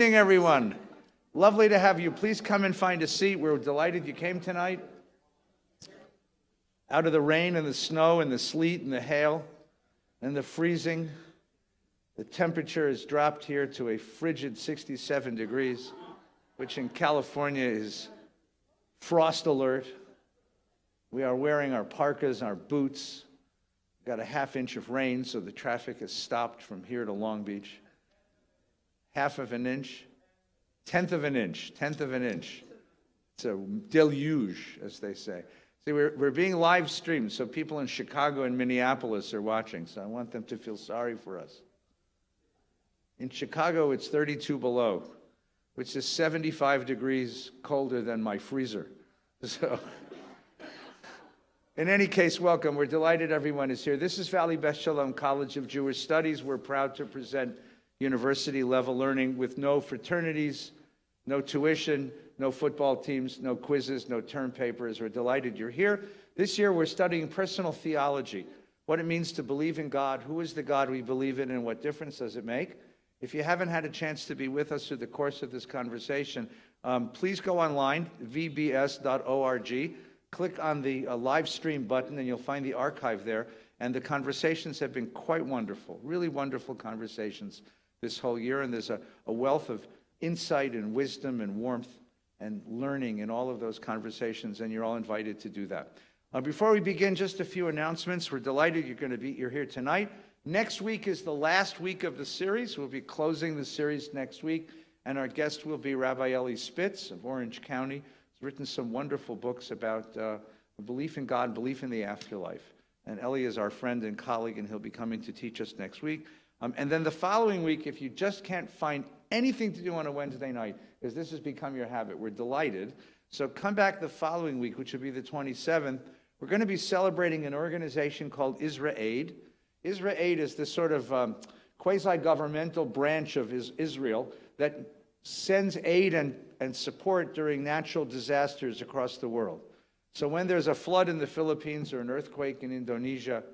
Good evening, everyone. Lovely to have you. Please come and find a seat. We're delighted you came tonight. Out of the rain and the snow and the sleet and the hail and the freezing, the temperature has dropped here to a frigid 67 degrees, which in California is frost alert. We are wearing our parkas and our boots. We've got a half-inch of rain, so the traffic is stopped from here to Long Beach. Half of an inch, tenth of an inch. It's a deluge, as they say. See, we're being live streamed, so people in Chicago and Minneapolis are watching, so I want them to feel sorry for us. In Chicago, it's 32 below, which is 75 degrees colder than my freezer. So, in any case, welcome. We're delighted everyone is here. This is Valley Beth Shalom College of Jewish Studies. We're proud to present university-level learning with no fraternities, no tuition, no football teams, no quizzes, no term papers. We're delighted you're here. This year we're studying personal theology, what it means to believe in God, who is the God we believe in, and what difference does it make. If you haven't had a chance to be with us through the course of this conversation, please go online, vbs.org, click on the live stream button, and you'll find the archive there. And the conversations have been quite wonderful, really wonderful conversations this whole year, and there's a wealth of insight and wisdom and warmth and learning in all of those conversations, and you're all invited to do that. Before we begin, just a few announcements. We're delighted you're here tonight. Next week is the last week of the series. We'll be closing the series next week, and our guest will be Rabbi Eli Spitz of Orange County. He's written some wonderful books about belief in God, belief in the afterlife. And Eli is our friend and colleague, and he'll be coming to teach us next week. And then the following week, if you just can't find anything to do on a Wednesday night, because this has become your habit, we're delighted. So come back the following week, which will be the 27th. We're going to be celebrating an organization called IsraAid. IsraAid is this sort of quasi-governmental branch of Israel that sends aid and support during natural disasters across the world. So when there's a flood in the Philippines or an earthquake in Indonesia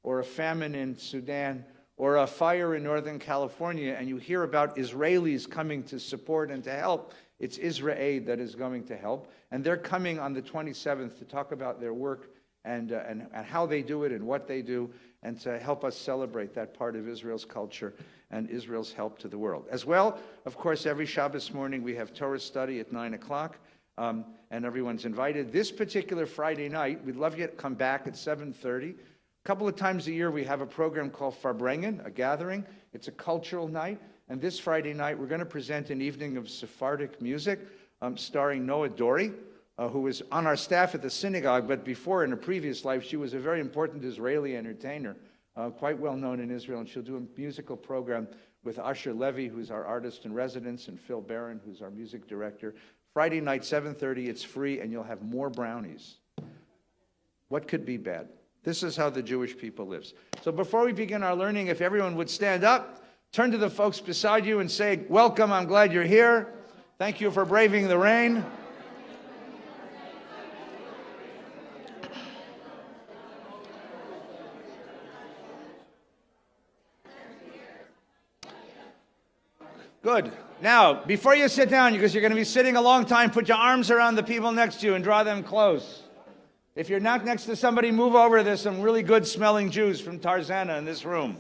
or a famine in Sudan, or a fire in Northern California, and you hear about Israelis coming to support and to help, it's IsraAid that is going to help. And they're coming on the 27th to talk about their work and how they do it and what they do, and to help us celebrate that part of Israel's culture and Israel's help to the world. As well, of course, every Shabbos morning we have Torah study at 9 o'clock, and everyone's invited. This particular Friday night, we'd love you to come back at 7:30. A couple of times a year, we have a program called Farbrengen, a gathering. It's a cultural night. And this Friday night, we're going to present an evening of Sephardic music starring Noah Dory, who was on our staff at the synagogue, but before, in a previous life, she was a very important Israeli entertainer, quite well known in Israel. And she'll do a musical program with Asher Levy, who's our artist in residence, and Phil Barron, who's our music director. Friday night, 7:30, it's free, and you'll have more brownies. What could be bad? This is how the Jewish people lives. So before we begin our learning, if everyone would stand up, turn to the folks beside you and say, welcome, I'm glad you're here. Thank you for braving the rain. Good. Now, before you sit down, because you're going to be sitting a long time, put your arms around the people next to you and draw them close. If you're not next to somebody, move over. There's some really good-smelling Jews from Tarzana in this room.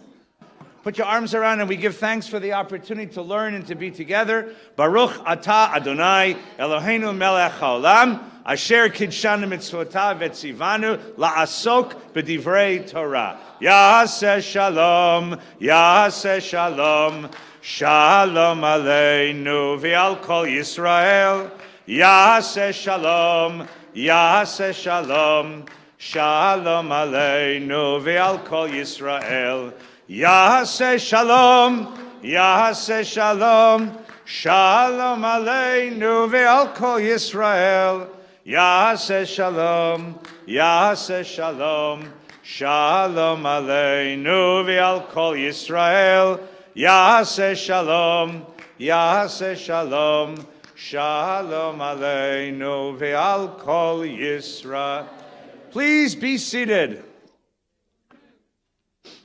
Put your arms around, and we give thanks for the opportunity to learn and to be together. Baruch atah Adonai Eloheinu melech haolam asher kidshanu mitzvotav vetzivanu la'asok b'divrei Torah. Yaseh shalom, yaseh shalom, shalom aleinu v'al kol Yisrael. Yaseh shalom, Yaseh shalom, shalom aleinu ve'al kol Yisrael. Yaseh shalom, Yaseh shalom, shalom aleinu ve'al kol Yisrael. Yaseh shalom, Yaseh shalom, shalom aleinu ve'al kol Yisrael. Yaseh shalom, Yaseh shalom, Shalom aleinu ve'al kol Yisrael. Please be seated.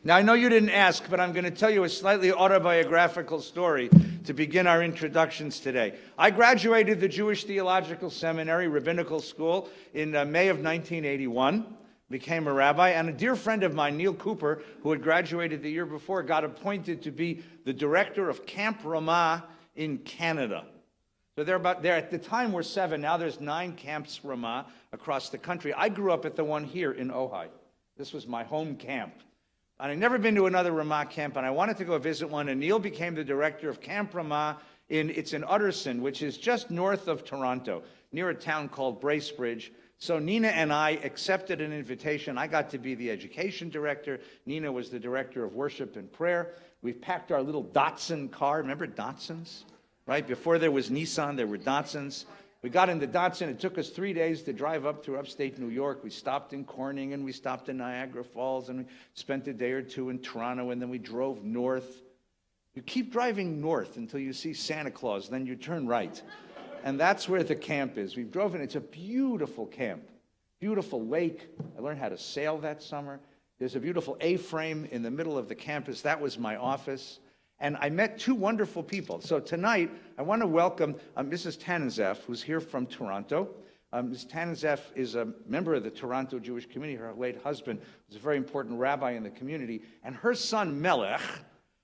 Now, I know you didn't ask, but I'm going to tell you a slightly autobiographical story to begin our introductions today. I graduated the Jewish Theological Seminary, Rabbinical School, in May of 1981, became a rabbi, and a dear friend of mine, Neil Cooper, who had graduated the year before, got appointed to be the director of Camp Ramah in Canada. So there at the time were 7, now there's 9 camps Ramah across the country. I grew up at the one here in Ojai. This was my home camp. And I'd never been to another Ramah camp, and I wanted to go visit one, and Neil became the director of Camp Ramah. It's in Utterson, which is just north of Toronto, near a town called Bracebridge. So Nina and I accepted an invitation. I got to be the education director. Nina was the director of worship and prayer. We packed our little Datsun car. Remember Datsuns? Right? Before there was Nissan, there were Datsuns. We got in the Datsun. It took us 3 days to drive up through upstate New York. We stopped in Corning, and we stopped in Niagara Falls, and we spent a day or two in Toronto, and then we drove north. You keep driving north until you see Santa Claus, then you turn right. And that's where the camp is. We drove in. It's a beautiful camp, beautiful lake. I learned how to sail that summer. There's a beautiful A-frame in the middle of the campus. That was my office. And I met 2 wonderful people. So tonight, I want to welcome Mrs. Tanenzef, who's here from Toronto. Mrs. Tanenzef is a member of the Toronto Jewish community. Her late husband was a very important rabbi in the community. And her son, Melech,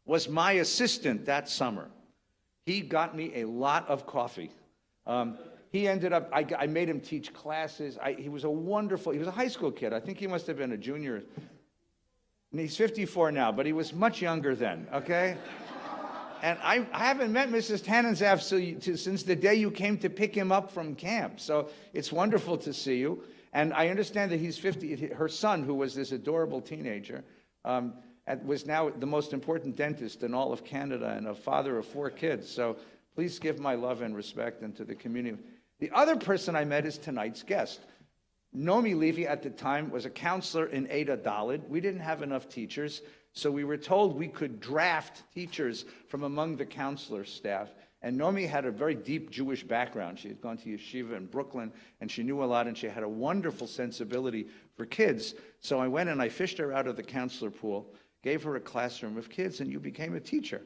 was my assistant that summer. He got me a lot of coffee. He ended up, I made him teach classes. He was a high school kid. I think he must have been a junior. And he's 54 now, but he was much younger then, okay? And I haven't met Mrs. Tanenzaf since the day you came to pick him up from camp. So it's wonderful to see you. And I understand that he's 50. Her son, who was this adorable teenager, was now the most important dentist in all of Canada and a father of 4 kids. So please give my love and respect into the community. The other person I met is tonight's guest. Naomi Levy at the time was a counselor in Ada Dalet. We didn't have enough teachers, so we were told we could draft teachers from among the counselor staff. And Naomi had a very deep Jewish background. She had gone to yeshiva in Brooklyn, and she knew a lot, and she had a wonderful sensibility for kids. So I went and I fished her out of the counselor pool, gave her a classroom of kids, and you became a teacher.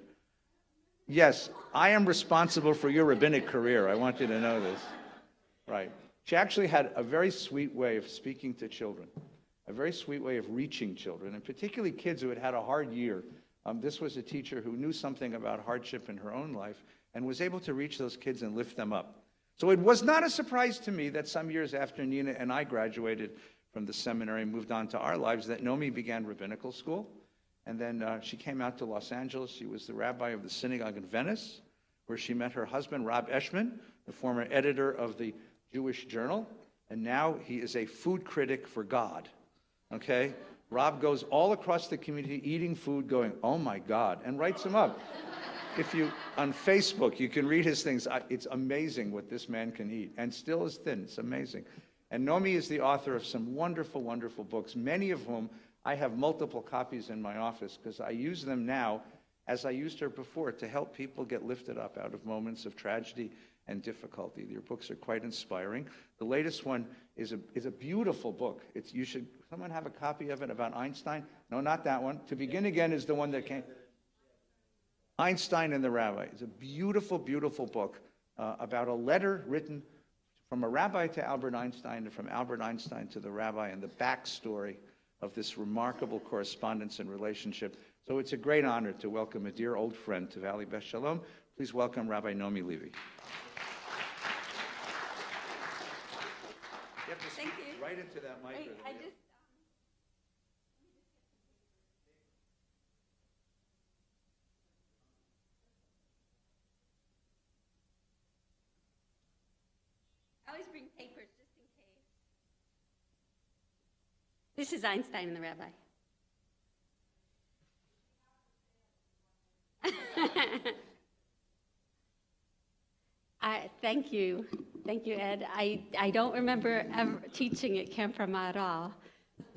Yes, I am responsible for your rabbinic career. I want you to know this. Right. She actually had a very sweet way of speaking to children, a very sweet way of reaching children, and particularly kids who had had a hard year. This was a teacher who knew something about hardship in her own life and was able to reach those kids and lift them up. So it was not a surprise to me that some years after Nina and I graduated from the seminary and moved on to our lives, that Naomi began rabbinical school. And then she came out to Los Angeles. She was the rabbi of the synagogue in Venice, where she met her husband, Rob Eshman, the former editor of the Jewish Journal, and now he is a food critic for God, okay? Rob goes all across the community eating food going, oh my God, and writes them up. On Facebook, you can read his things. It's amazing what this man can eat, and still is thin. It's amazing. And Naomi is the author of some wonderful, wonderful books, many of whom I have multiple copies in my office because I use them now, as I used her before, to help people get lifted up out of moments of tragedy and difficulty. Your books are quite inspiring. The latest one is a beautiful book. Someone have a copy of it about Einstein? No, not that one. To Begin Again is the one that came. Einstein and the Rabbi. It's a beautiful, beautiful book about a letter written from a rabbi to Albert Einstein and from Albert Einstein to the rabbi and the backstory of this remarkable correspondence and relationship. So it's a great honor to welcome a dear old friend to Valley Beth Shalom. Please welcome Rabbi Naomi Levy. You have to speak right into that mic. I always bring papers just in case. This is Einstein and the Rabbi. Thank you. Thank you, Ed. I don't remember ever teaching at Camp Ramah at all,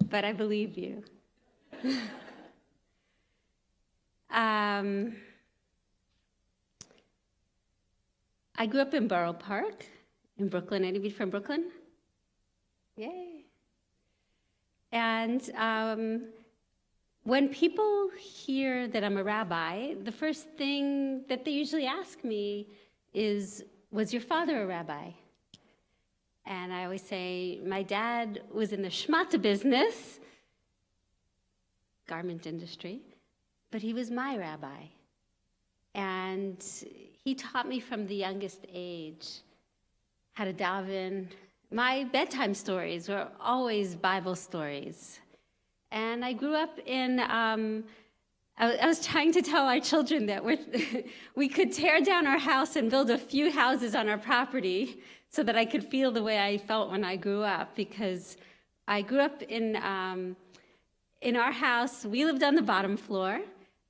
but I believe you. I grew up in Borough Park in Brooklyn. Anybody from Brooklyn? Yay. And when people hear that I'm a rabbi, the first thing that they usually ask me is, was your father a rabbi? And I always say, my dad was in the shmata business, garment industry, but he was my rabbi. And he taught me from the youngest age how to daven. My bedtime stories were always Bible stories. And I grew up in, I was trying to tell our children that we could tear down our house and build a few houses on our property so that I could feel the way I felt when I grew up, because I grew up in our house. We lived on the bottom floor,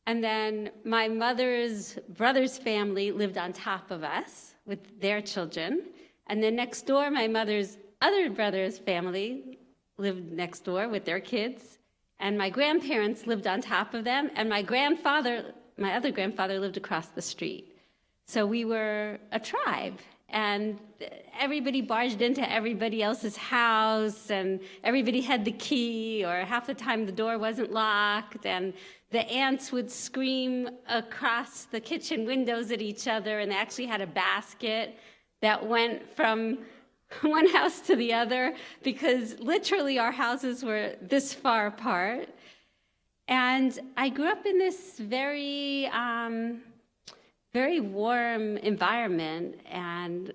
and then my mother's brother's family lived on top of us with their children. And then next door, my mother's other brother's family lived next door with their kids. And my grandparents lived on top of them. And my other grandfather lived across the street. So we were a tribe. And everybody barged into everybody else's house, and everybody had the key, or half the time the door wasn't locked, and the aunts would scream across the kitchen windows at each other, and they actually had a basket that went from one house to the other, because literally our houses were this far apart. And I grew up in this very warm environment, and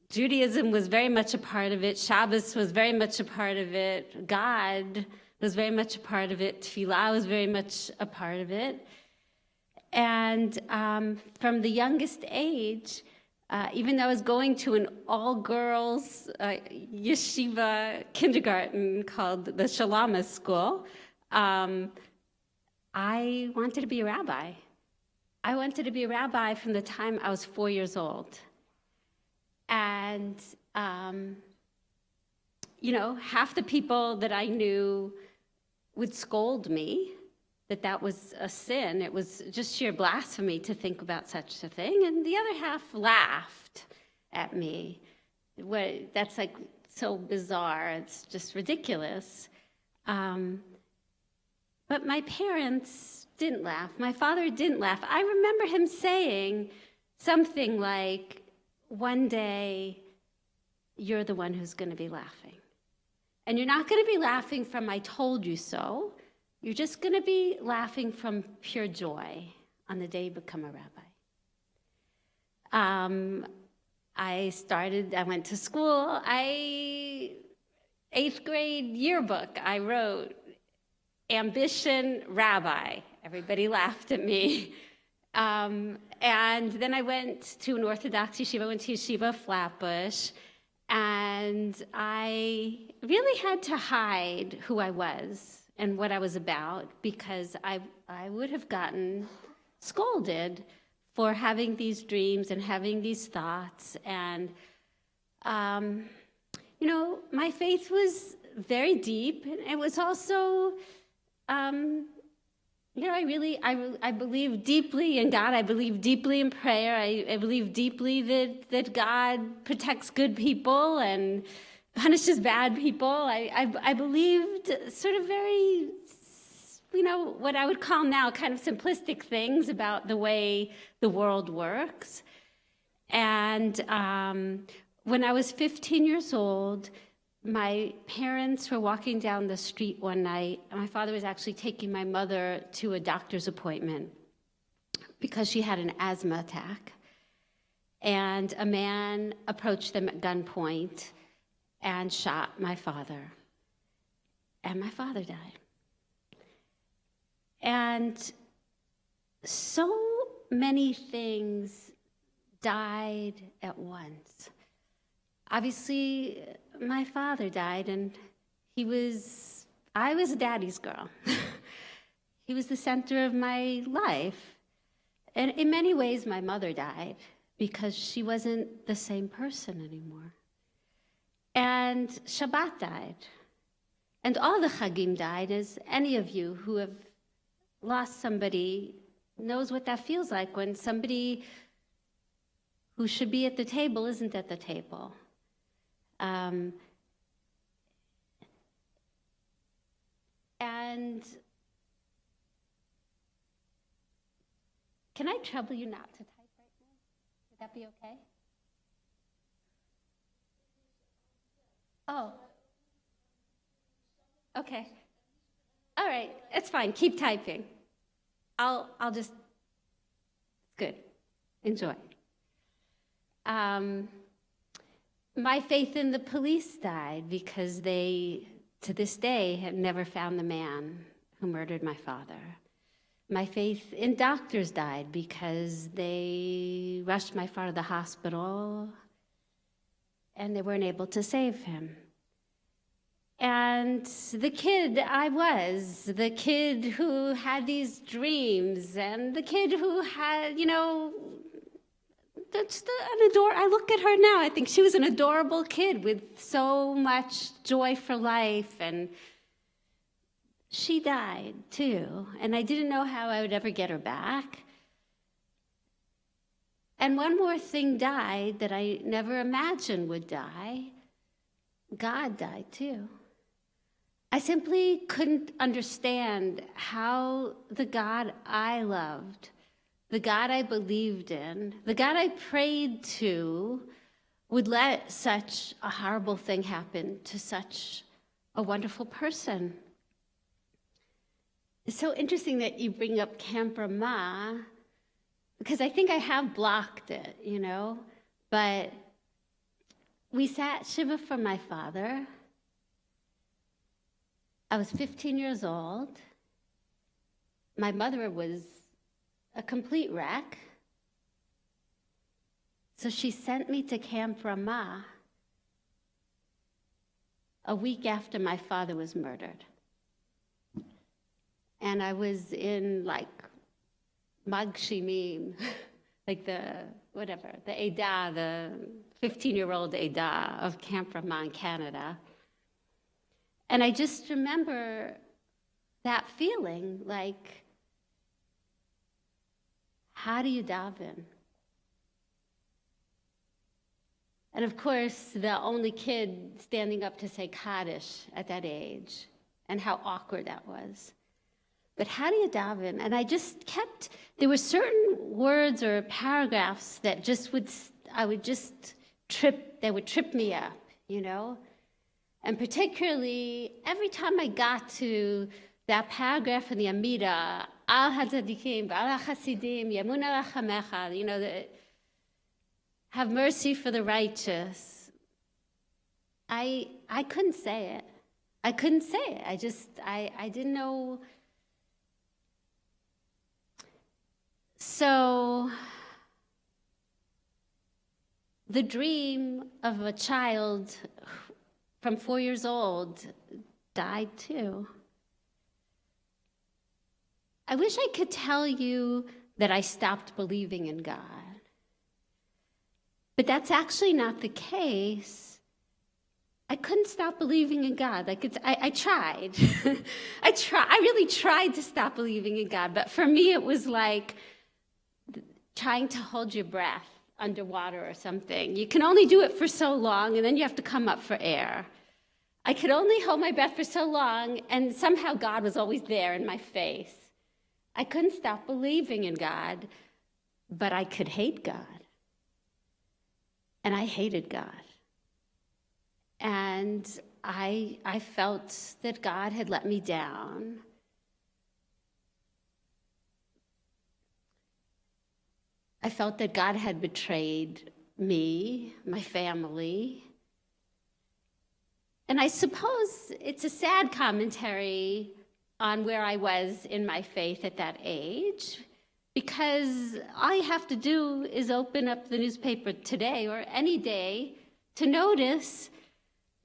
Judaism was very much a part of it. Shabbos was very much a part of it. God was very much a part of it. Tefillah was very much a part of it. And from the youngest age, even though I was going to an all-girls yeshiva kindergarten called the Shalama School, I wanted to be a rabbi. I wanted to be a rabbi from the time I was 4 years old. And, half the people that I knew would scold me that was a sin. It was just sheer blasphemy to think about such a thing. And the other half laughed at me. That's like so bizarre. It's just ridiculous. But my parents didn't laugh. My father didn't laugh. I remember him saying something like, one day, you're the one who's going to be laughing. And you're not going to be laughing from I told you so. You're just going to be laughing from pure joy on the day you become a rabbi. I went to school. 8th grade yearbook, I wrote, ambition rabbi. Everybody laughed at me. And then I went to an Orthodox yeshiva. I went to Yeshiva Flatbush. And I really had to hide who I was and what I was about, because I would have gotten scolded for having these dreams and having these thoughts. And, my faith was very deep. And it was also, I believe deeply in God. I believe deeply in prayer. I believe deeply that God protects good people and punishes bad people. I believed sort of very, what I would call now kind of simplistic things about the way the world works. And when I was 15 years old, my parents were walking down the street one night, and my father was actually taking my mother to a doctor's appointment because she had an asthma attack. And a man approached them at gunpoint and shot my father. And my father died. And so many things died at once. Obviously, my father died, and I was a daddy's girl. He was the center of my life. And in many ways, my mother died because she wasn't the same person anymore. And Shabbat died. And all the Chagim died, as any of you who have lost somebody knows what that feels like when somebody who should be at the table isn't at the table. And Can I trouble you not to type right now? Would that be okay? Oh. Okay. All right. It's fine. Keep typing. I'll just. Good. Enjoy. My faith in the police died because they, to this day, have never found the man who murdered my father. My faith in doctors died because they rushed my father to the hospital and they weren't able to save him. And the kid I was, the kid who had these dreams, and the kid who had, I look at her now, I think she was an adorable kid with so much joy for life, and she died too, and I didn't know how I would ever get her back. And one more thing died that I never imagined would die. God died too. I simply couldn't understand how the God I loved, the God I believed in, the God I prayed to, would let such a horrible thing happen to such a wonderful person. It's so interesting that you bring up Camp Ramah, because I think I have blocked it, but we sat Shiva for my father. I was 15 years old. My mother was a complete wreck. So she sent me to Camp Ramah a week after my father was murdered. And I was in Magshimim, the Eidah, the 15-year-old Eidah of Camp Ramah in Canada. And I just remember that feeling how do you daven? And of course, the only kid standing up to say Kaddish at that age, and how awkward that was. But how do you daven? And I just there were certain words or paragraphs that they would trip me up, And particularly, every time I got to that paragraph in the Amida, Al Hazadikim, Al Hasidim, Yamuna Lachamecha, have mercy for the righteous. I couldn't say it. I couldn't say it. I didn't know. So the dream of a child from 4 years old died too. I wish I could tell you that I stopped believing in God. But that's actually not the case. I couldn't stop believing in God. I tried. I really tried to stop believing in God. But for me, it was like trying to hold your breath underwater or something. You can only do it for so long, and then you have to come up for air. I could only hold my breath for so long, and somehow God was always there in my face. I couldn't stop believing in God, but I could hate God. And I hated God. And I felt that God had let me down. I felt that God had betrayed me, my family. And I suppose it's a sad commentary on where I was in my faith at that age, because all you have to do is open up the newspaper today or any day to notice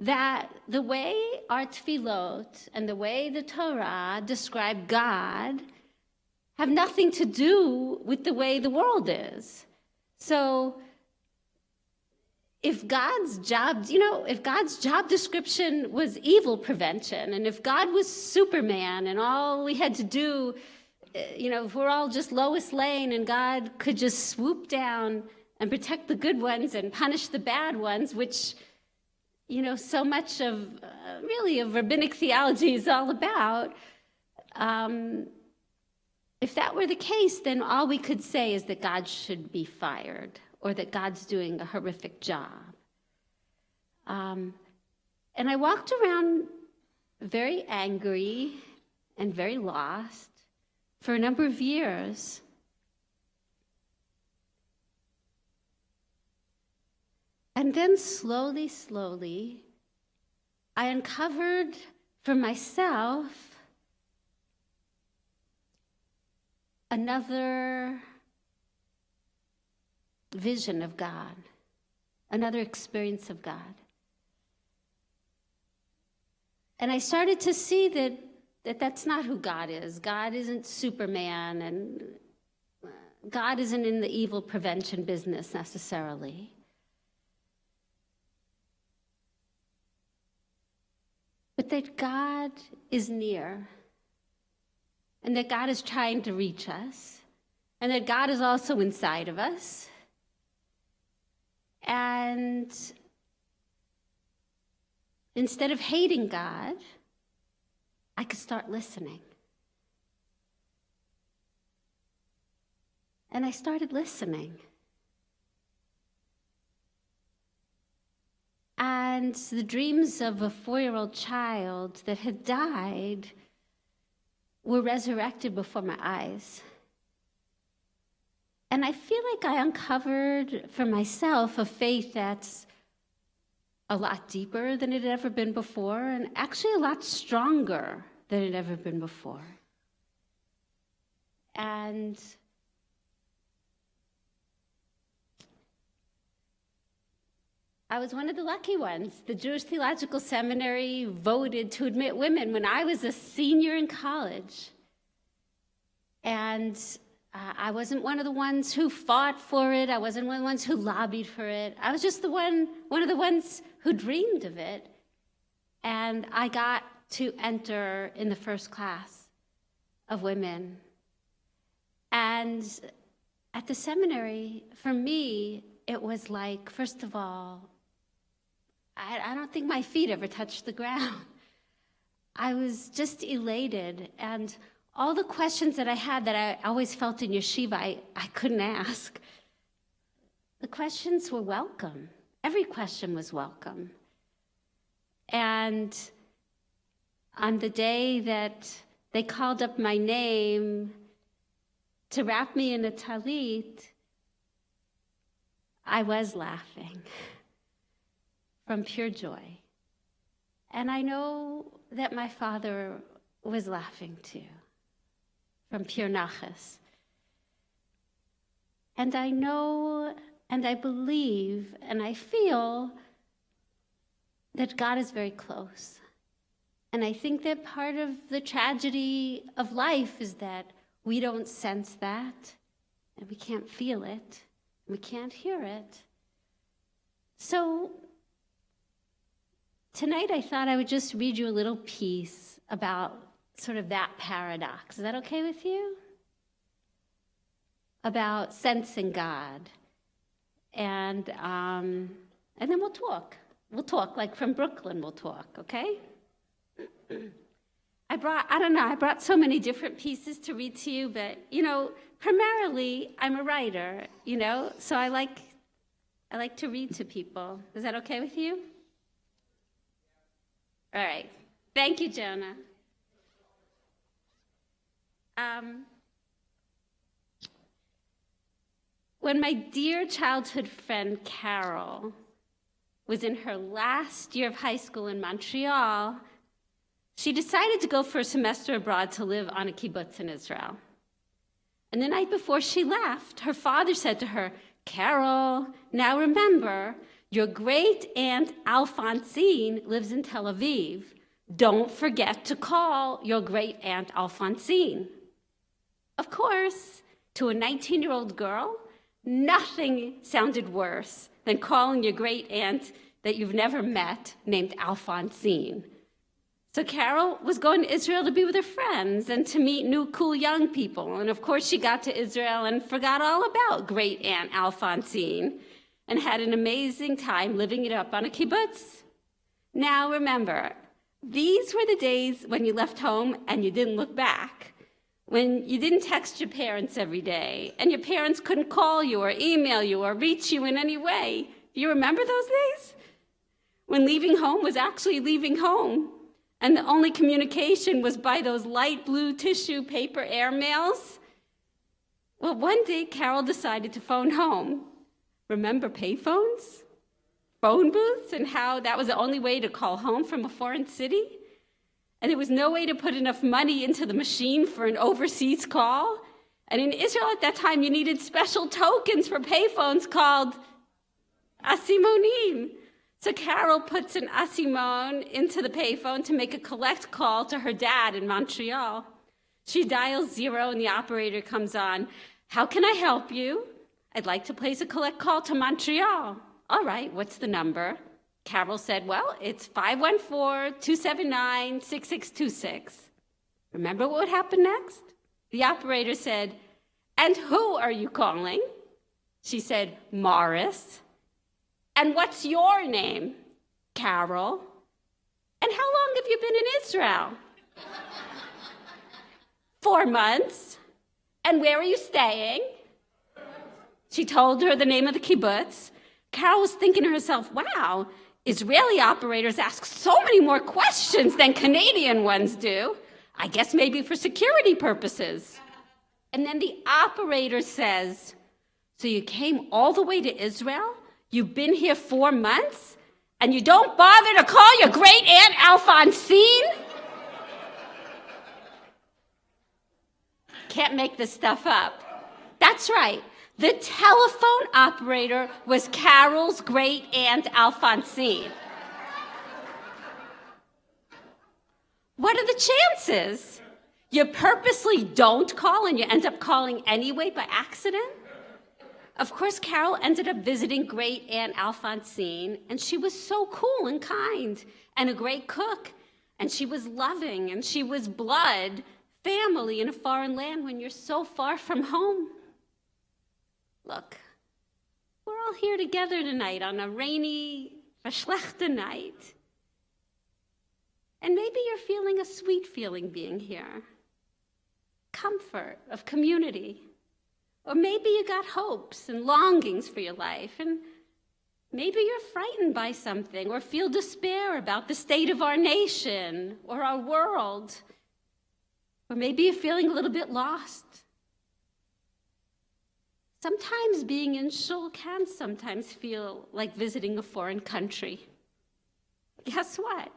that the way our tefillot and the way the Torah describe God have nothing to do with the way the world is. So if God's job description was evil prevention, and if God was Superman and all we had to do, if we're all just Lois Lane and God could just swoop down and protect the good ones and punish the bad ones, which, so much of rabbinic theology is all about. if that were the case, then all we could say is that God should be fired or that God's doing a horrific job. And I walked around very angry and very lost for a number of years. And then slowly, I uncovered for myself another vision of God, another experience of God. And I started to see that that's not who God is. God isn't Superman, and God isn't in the evil prevention business necessarily. But that God is near, and that God is trying to reach us, and that God is also inside of us. And instead of hating God, I could start listening. And I started listening. And the dreams of a 4-year-old child that had died were resurrected before my eyes. And I feel like I uncovered for myself a faith that's a lot deeper than it had ever been before, and actually a lot stronger than it had ever been before. And I was one of the lucky ones. The Jewish Theological Seminary voted to admit women when I was a senior in college. And I wasn't one of the ones who fought for it. I wasn't one of the ones who lobbied for it. I was just one of the ones who dreamed of it. And I got to enter in the first class of women. And at the seminary, for me, it was like, first of all, I don't think my feet ever touched the ground. I was just elated, and all the questions that I had that I always felt in yeshiva I couldn't ask, the questions were welcome. Every question was welcome. And on the day that they called up my name to wrap me in a talit, I was laughing from pure joy. And I know that my father was laughing too, from pure nachas. And I know, and I believe, and I feel that God is very close. And I think that part of the tragedy of life is that we don't sense that, and we can't feel it, and we can't hear it. So tonight I thought I would just read you a little piece about sort of that paradox. Is that okay with you? About sensing God. And then we'll talk. We'll talk, like from Brooklyn we'll talk, okay? I brought so many different pieces to read to you, but, primarily I'm a writer, so I like to read to people. Is that okay with you? All right. Thank you, Jonah. When my dear childhood friend Carol was in her last year of high school in Montreal, she decided to go for a semester abroad to live on a kibbutz in Israel. And the night before she left, her father said to her, "Carol, now remember, your great-aunt Alphonsine lives in Tel Aviv. Don't forget to call your great-aunt Alphonsine." Of course, to a 19-year-old girl, nothing sounded worse than calling your great-aunt that you've never met named Alphonsine. So Carol was going to Israel to be with her friends and to meet new cool young people. And of course, she got to Israel and forgot all about great-aunt Alphonsine and had an amazing time living it up on a kibbutz. Now remember, these were the days when you left home and you didn't look back. when you didn't text your parents every day, and your parents couldn't call you or email you or reach you in any way. Do you remember those days? When leaving home was actually leaving home, and the only communication was by those light blue tissue paper airmails? Well, one day Carol decided to phone home. Remember payphones? Phone booths, and how that was the only way to call home from a foreign city? And there was no way to put enough money into the machine for an overseas call? And in Israel at that time, you needed special tokens for payphones called asimonim. So Carol puts an asimon into the payphone to make a collect call to her dad in Montreal. She dials 0 and the operator comes on. How can I help you? I'd like to place a collect call to Montreal. All right, what's the number? Carol said, well, it's 514-279-6626. Remember what would happen next? The operator said, and who are you calling? She said, Morris. And what's your name? Carol. And how long have you been in Israel? 4 months. And where are you staying? She told her the name of the kibbutz. Carol was thinking to herself, wow, Israeli operators ask so many more questions than Canadian ones do. I guess maybe for security purposes. And then the operator says, so you came all the way to Israel? You've been here 4 months? And you don't bother to call your great aunt Alphonsine? Can't make this stuff up. That's right. The telephone operator was Carol's great aunt Alphonsine. What are the chances? You purposely don't call and you end up calling anyway by accident? Of course, Carol ended up visiting great aunt Alphonsine, and she was so cool and kind and a great cook, and she was loving, and she was blood, family in a foreign land when you're so far from home. Look, we're all here together tonight on a rainy, verschlechte night. And maybe you're feeling a sweet feeling being here. Comfort of community. Or maybe you got hopes and longings for your life. And maybe you're frightened by something or feel despair about the state of our nation or our world. Or maybe you're feeling a little bit lost. Sometimes being in shul can sometimes feel like visiting a foreign country. Guess what?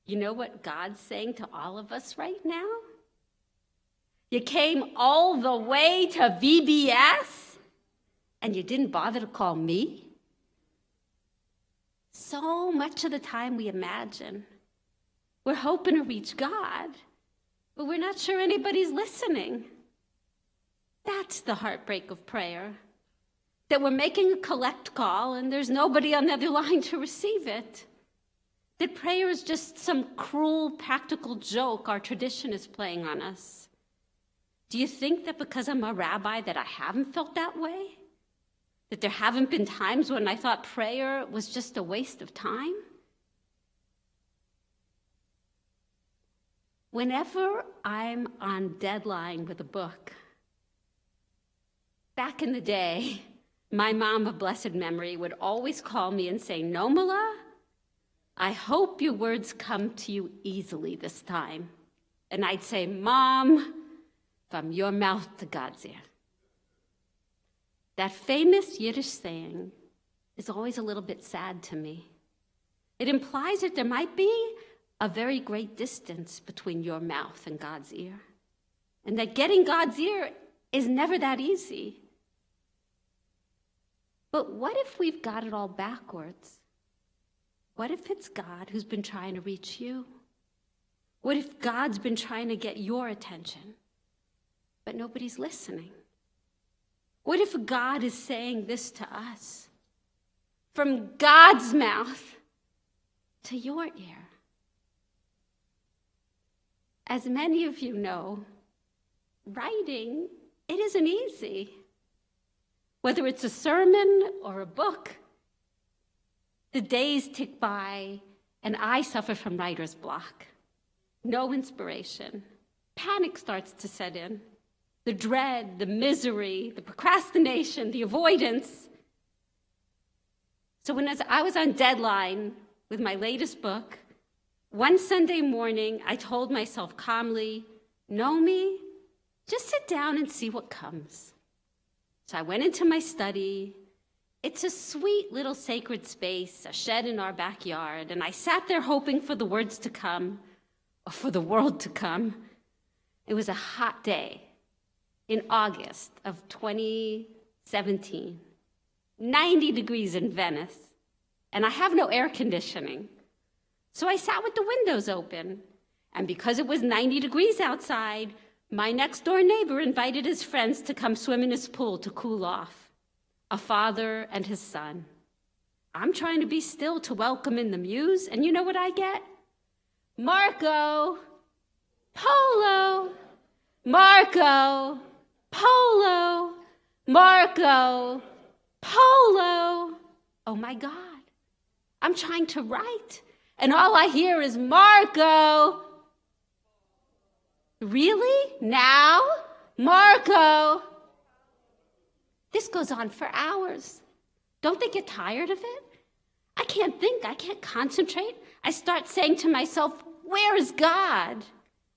You know what God's saying to all of us right now? You came all the way to VBS and you didn't bother to call me? So much of the time we imagine we're hoping to reach God, but we're not sure anybody's listening. That's the heartbreak of prayer, that we're making a collect call and there's nobody on the other line to receive it. That prayer is just some cruel, practical joke our tradition is playing on us. Do you think that because I'm a rabbi that I haven't felt that way? That there haven't been times when I thought prayer was just a waste of time? Whenever I'm on deadline with a book, back in the day, my mom of blessed memory would always call me and say, Nomala, I hope your words come to you easily this time. And I'd say, Mom, from your mouth to God's ear. That famous Yiddish saying is always a little bit sad to me. It implies that there might be a very great distance between your mouth and God's ear. And that getting God's ear is never that easy. But what if we've got it all backwards? What if it's God who's been trying to reach you? What if God's been trying to get your attention, but nobody's listening? What if God is saying this to us from God's mouth to your ear? As many of you know, writing, it isn't easy. Whether it's a sermon or a book, the days tick by and I suffer from writer's block. No inspiration. panic starts to set in. The dread, the misery, the procrastination, the avoidance. So as I was on deadline with my latest book, one Sunday morning, I told myself calmly, Naomi, just sit down and see what comes. So I went into my study. It's a sweet little sacred space, a shed in our backyard, and I sat there hoping for the words to come, or for the world to come. It was a hot day in August of 2017, 90 degrees in Venice, and I have no air conditioning. So I sat with the windows open, and because it was 90 degrees outside, my next door neighbor invited his friends to come swim in his pool to cool off, a father and his son. I'm trying to be still to welcome in the muse, and you know what I get? Marco, Polo, Marco, Polo, Marco, Polo. Oh my God, I'm trying to write, and all I hear is Marco. Really? Now? Marco. This goes on for hours. Don't they get tired of it? I can't think, I can't concentrate. I start saying to myself, where is God?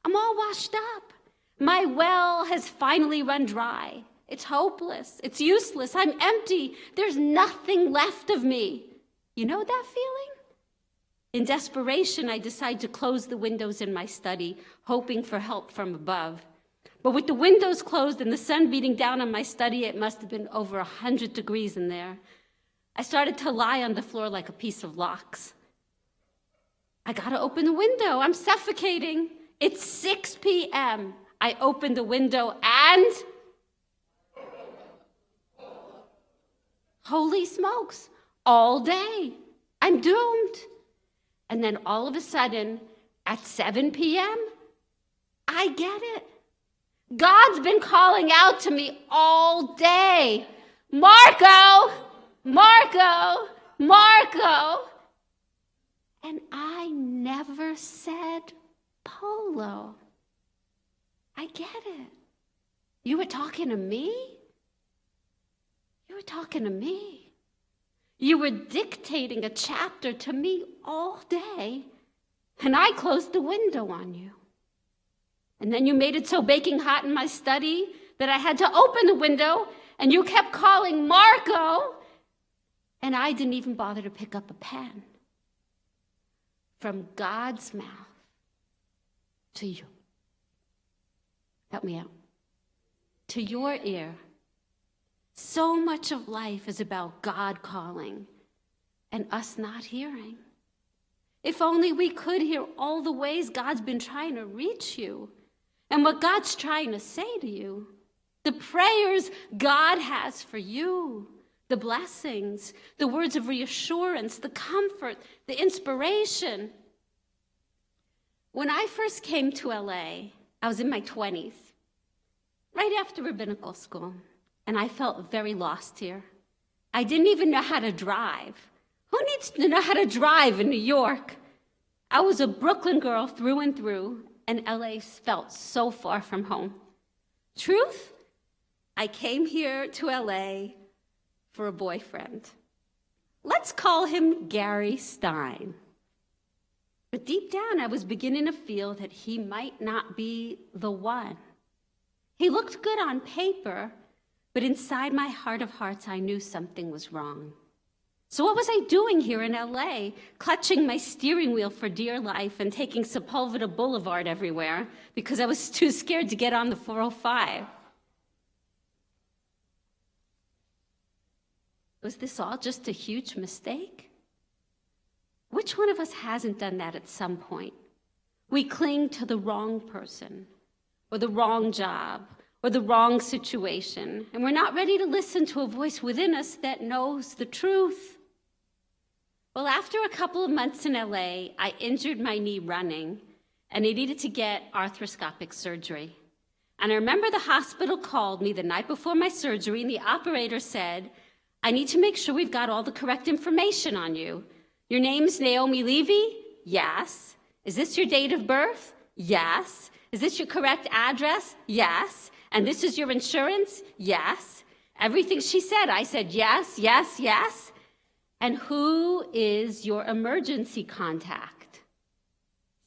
I'm all washed up. My well has finally run dry. It's hopeless. It's useless. I'm empty. There's nothing left of me. You know that feeling? In desperation, I decide to close the windows in my study, hoping for help from above. But with the windows closed and the sun beating down on my study, it must have been over 100 degrees in there. I started to lie on the floor like a piece of lox. I gotta open the window. I'm suffocating. It's 6 p.m. I open the window and... holy smokes, all day. I'm doomed. And then all of a sudden, at 7 p.m., I get it. God's been calling out to me all day. Marco, Marco, Marco. And I never said Polo. I get it. You were talking to me? You were talking to me. You were dictating a chapter to me all day, and I closed the window on you. And then you made it so baking hot in my study that I had to open the window, and you kept calling Marco, and I didn't even bother to pick up a pen. From God's mouth to you. Help me out. To your ear. So much of life is about God calling and us not hearing. If only we could hear all the ways God's been trying to reach you and what God's trying to say to you, the prayers God has for you, the blessings, the words of reassurance, the comfort, the inspiration. When I first came to LA, I was in my 20s, right after rabbinical school. And I felt very lost here. I didn't even know how to drive. Who needs to know how to drive in New York? I was a Brooklyn girl through and through, and LA felt so far from home. Truth? I came here to LA for a boyfriend. Let's call him Gary Stein. But deep down, I was beginning to feel that he might not be the one. He looked good on paper, but inside my heart of hearts, I knew something was wrong. So what was I doing here in LA, clutching my steering wheel for dear life and taking Sepulveda Boulevard everywhere because I was too scared to get on the 405? Was this all just a huge mistake? Which one of us hasn't done that at some point? We cling to the wrong person or the wrong job or the wrong situation, and we're not ready to listen to a voice within us that knows the truth. Well, after a couple of months in LA, I injured my knee running, and I needed to get arthroscopic surgery. And I remember the hospital called me the night before my surgery, and the operator said, I need to make sure we've got all the correct information on you. Your name's Naomi Levy? Yes. Is this your date of birth? Yes. Is Is this your correct address? Yes. And this is your insurance? Yes. Everything she said, I said yes, yes, yes. And who is your emergency contact?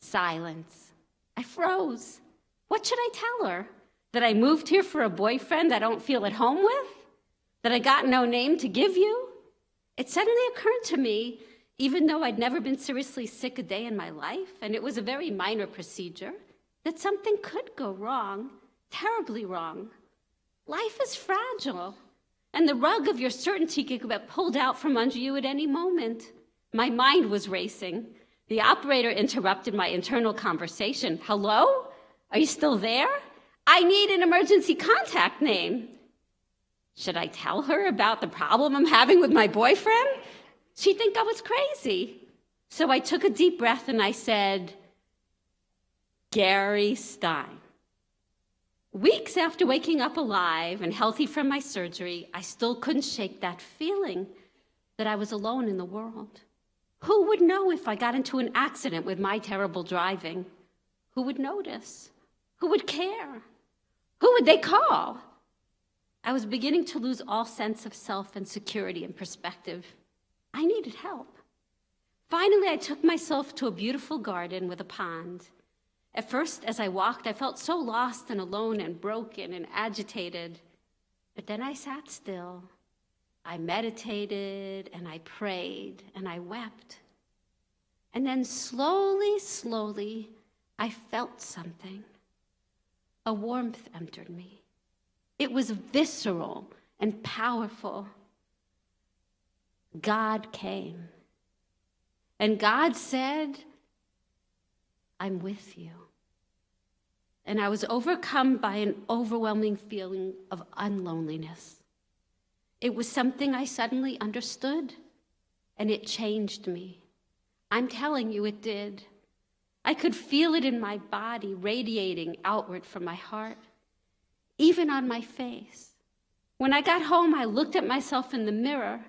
Silence. I froze. What should I tell her? That I moved here for a boyfriend I don't feel at home with? That I got no name to give you? It suddenly occurred to me, even though I'd never been seriously sick a day in my life, and it was a very minor procedure, that something could go wrong, terribly wrong. Life is fragile, and the rug of your certainty could get pulled out from under you at any moment. My mind was racing. The operator interrupted my internal conversation. Hello? Are you still there? I need an emergency contact name. Should I tell her about the problem I'm having with my boyfriend? She'd think I was crazy. So I took a deep breath and I said, Gary Stein. Weeks after waking up alive and healthy from my surgery, I still couldn't shake that feeling that I was alone in the world. Who would know if I got into an accident with my terrible driving? Who would notice? Who would care? Who would they call? I was beginning to lose all sense of self and security and perspective. I needed help. Finally, I took myself to a beautiful garden with a pond. At first, as I walked, I felt so lost and alone and broken and agitated. But then I sat still. I meditated and I prayed and I wept. And then slowly, I felt something. A warmth entered me. It was visceral and powerful. God came. And God said, I'm with you. And I was overcome by an overwhelming feeling of unloneliness. It was something I suddenly understood, and it changed me. I'm telling you, it did. I could feel it in my body radiating outward from my heart, even on my face. When I got home, I looked at myself in the mirror,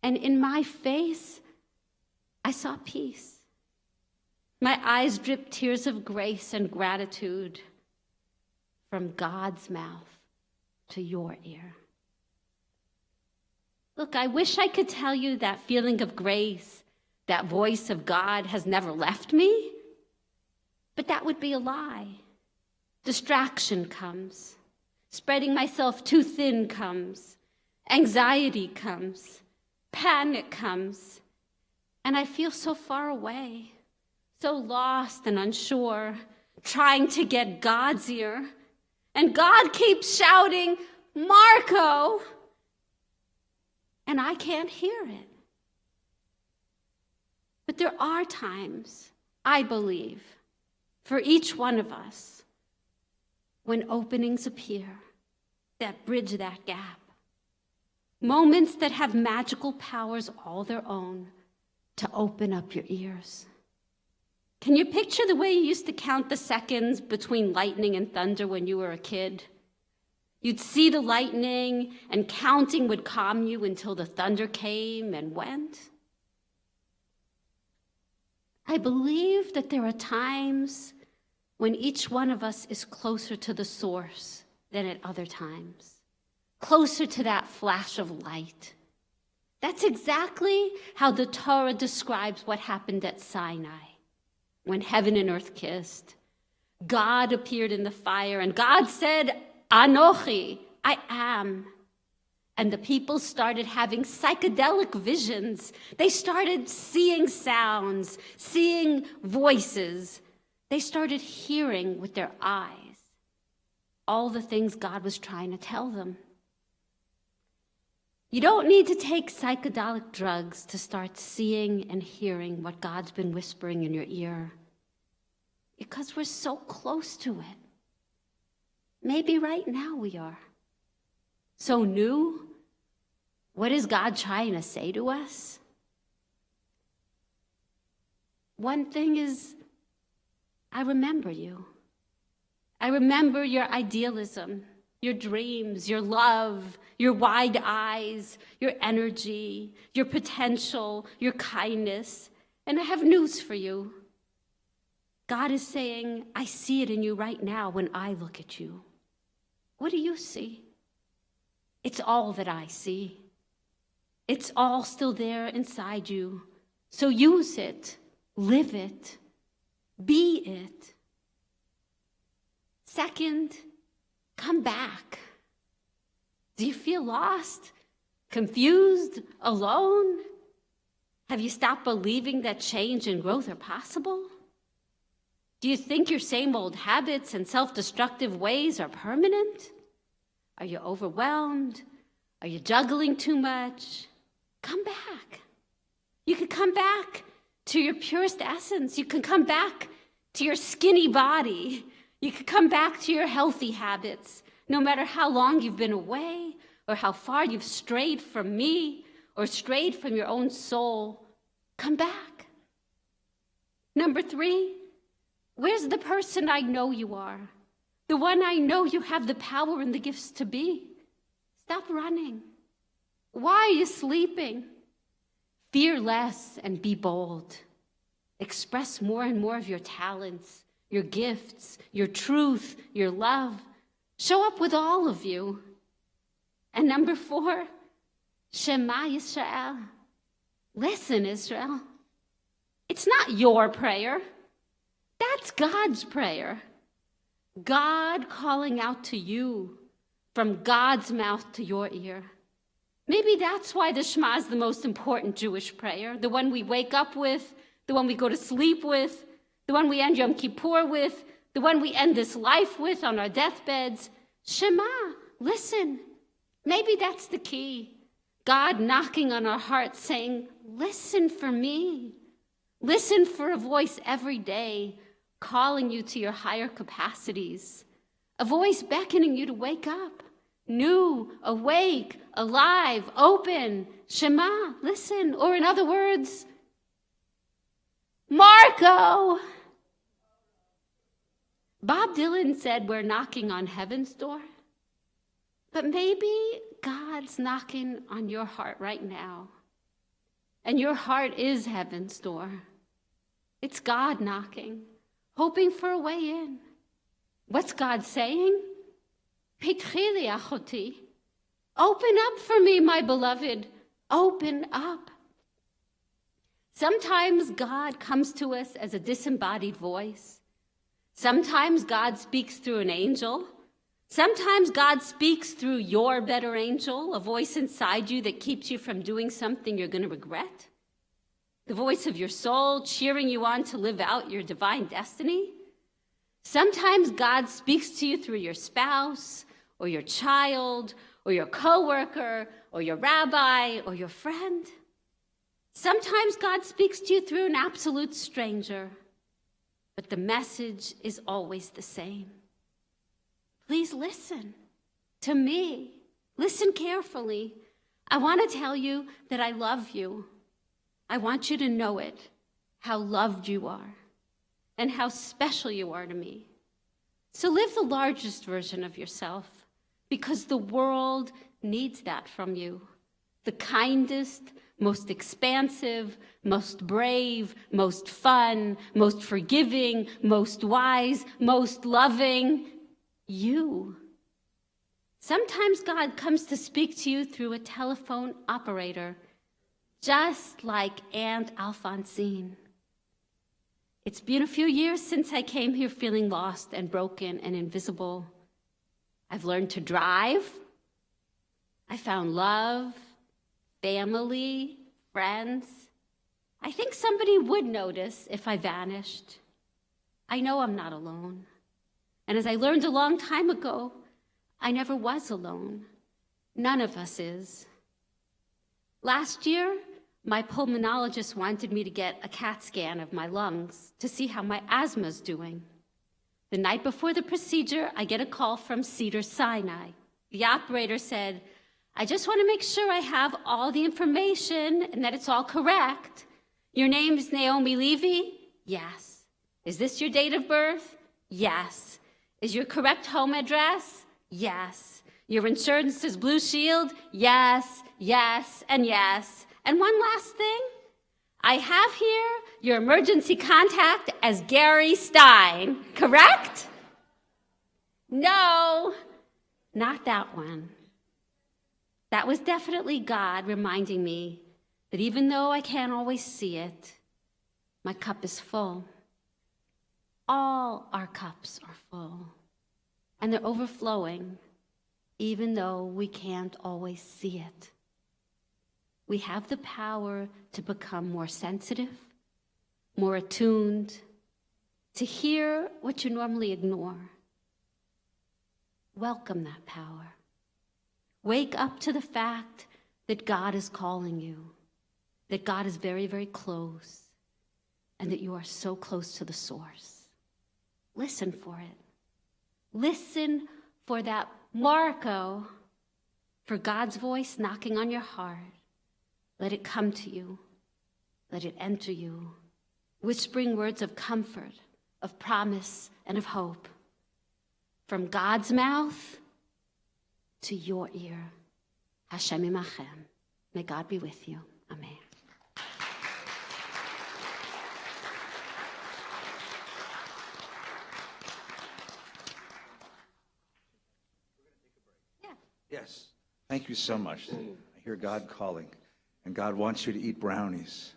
and in my face, I saw peace. My eyes dripped tears of grace and gratitude from God's mouth to your ear. Look, I wish I could tell you that feeling of grace, that voice of God has never left me, but that would be a lie. Distraction comes. Spreading myself too thin comes. Anxiety comes. Panic comes. And I feel so far away, so lost and unsure, trying to get God's ear. And God keeps shouting, Marco! And I can't hear it. But there are times, I believe, for each one of us, when openings appear that bridge that gap. Moments that have magical powers all their own to open up your ears. Can you picture the way you used to count the seconds between lightning and thunder when you were a kid? You'd see the lightning, and counting would calm you until the thunder came and went. I believe that there are times when each one of us is closer to the source than at other times, closer to that flash of light. That's exactly how the Torah describes what happened at Sinai, when heaven and earth kissed. God appeared in the fire, and God said, Anochi, I am. And the people started having psychedelic visions. They started seeing sounds, seeing voices. They started hearing with their eyes all the things God was trying to tell them. You don't need to take psychedelic drugs to start seeing and hearing what God's been whispering in your ear, because we're so close to it. Maybe right now we are. So new, what is God trying to say to us? One thing is, I remember you. I remember your idealism, your dreams, your love, your wide eyes, your energy, your potential, your kindness. And I have news for you. God is saying, I see it in you right now when I look at you. What do you see? It's all that I see. It's all still there inside you. So use it, live it, be it. Second, come back. Do you feel lost, confused, alone? Have you stopped believing that change and growth are possible? Do you think your same old habits and self-destructive ways are permanent? Are you overwhelmed? Are you juggling too much? Come back. You can come back to your purest essence. You can come back to your skinny body. You can come back to your healthy habits, no matter how long you've been away or how far you've strayed from me or strayed from your own soul. Come back. Number 3, where's the person I know you are? The one I know you have the power and the gifts to be. Stop running. Why are you sleeping? Fear less and be bold. Express more and more of your talents, your gifts, your truth, your love. Show up with all of you. And number 4, Shema Yisrael. Listen, Israel. It's not your prayer. That's God's prayer. God calling out to you from God's mouth to your ear. Maybe that's why the Shema is the most important Jewish prayer, the one we wake up with, the one we go to sleep with, the one we end Yom Kippur with, the one we end this life with on our deathbeds. Shema, listen. Maybe that's the key. God knocking on our hearts saying, listen for me. Listen for a voice every day calling you to your higher capacities. A voice beckoning you to wake up. New, awake, alive, open. Shema, listen. Or in other words, Marco. Bob Dylan said we're knocking on heaven's door. But maybe God's knocking on your heart right now. And your heart is heaven's door. It's God knocking, hoping for a way in. What's God saying? Pitchi li achoti. Open up for me, my beloved. Open up. Sometimes God comes to us as a disembodied voice. Sometimes God speaks through an angel. Sometimes God speaks through your better angel, a voice inside you that keeps you from doing something you're going to regret. The voice of your soul cheering you on to live out your divine destiny. Sometimes God speaks to you through your spouse or your child or your coworker or your rabbi or your friend. Sometimes God speaks to you through an absolute stranger, but the message is always the same. Please listen to me. Listen carefully. I want to tell you that I love you. I want you to know it, how loved you are, and how special you are to me. So live the largest version of yourself, because the world needs that from you. The kindest, most expansive, most brave, most fun, most forgiving, most wise, most loving, you. Sometimes God comes to speak to you through a telephone operator, just like Aunt Alphonsine. It's been a few years since I came here feeling lost and broken and invisible. I've learned to drive. I found love, family, friends. I think somebody would notice if I vanished. I know I'm not alone. And as I learned a long time ago, I never was alone. None of us is. Last year, my pulmonologist wanted me to get a CAT scan of my lungs to see how my asthma's doing. The night before the procedure, I get a call from Cedars-Sinai. The operator said, I just want to make sure I have all the information and that it's all correct. Your name is Naomi Levy? Yes. Is this your date of birth? Yes. Is your correct home address? Yes. Your insurance is Blue Shield? Yes, yes, and yes. And one last thing, I have here your emergency contact as Gary Stein, correct? No, not that one. That was definitely God reminding me that even though I can't always see it, my cup is full. All our cups are full, and they're overflowing, even though we can't always see it. We have the power to become more sensitive, more attuned, to hear what you normally ignore. Welcome that power. Wake up to the fact that God is calling you, that God is very, very close, and that you are so close to the source. Listen for it. Listen for that Marco, for God's voice knocking on your heart. Let it come to you. Let it enter you, whispering words of comfort, of promise, and of hope. From God's mouth to your ear. Hashem imachem. May God be with you. Amen. Yes. Thank you so much. I hear God calling, and God wants you to eat brownies.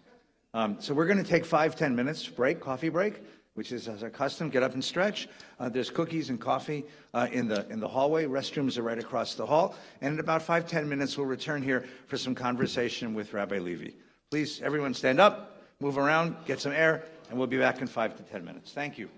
So we're going to take 5-10 minutes break, coffee break, which is as our custom. Get up and stretch. There's cookies and coffee in the hallway. Restrooms are right across the hall. And in about 5-10 minutes, we'll return here for some conversation with Rabbi Levy. Please, everyone stand up, move around, get some air, and we'll be back in 5 to 10 minutes. Thank you.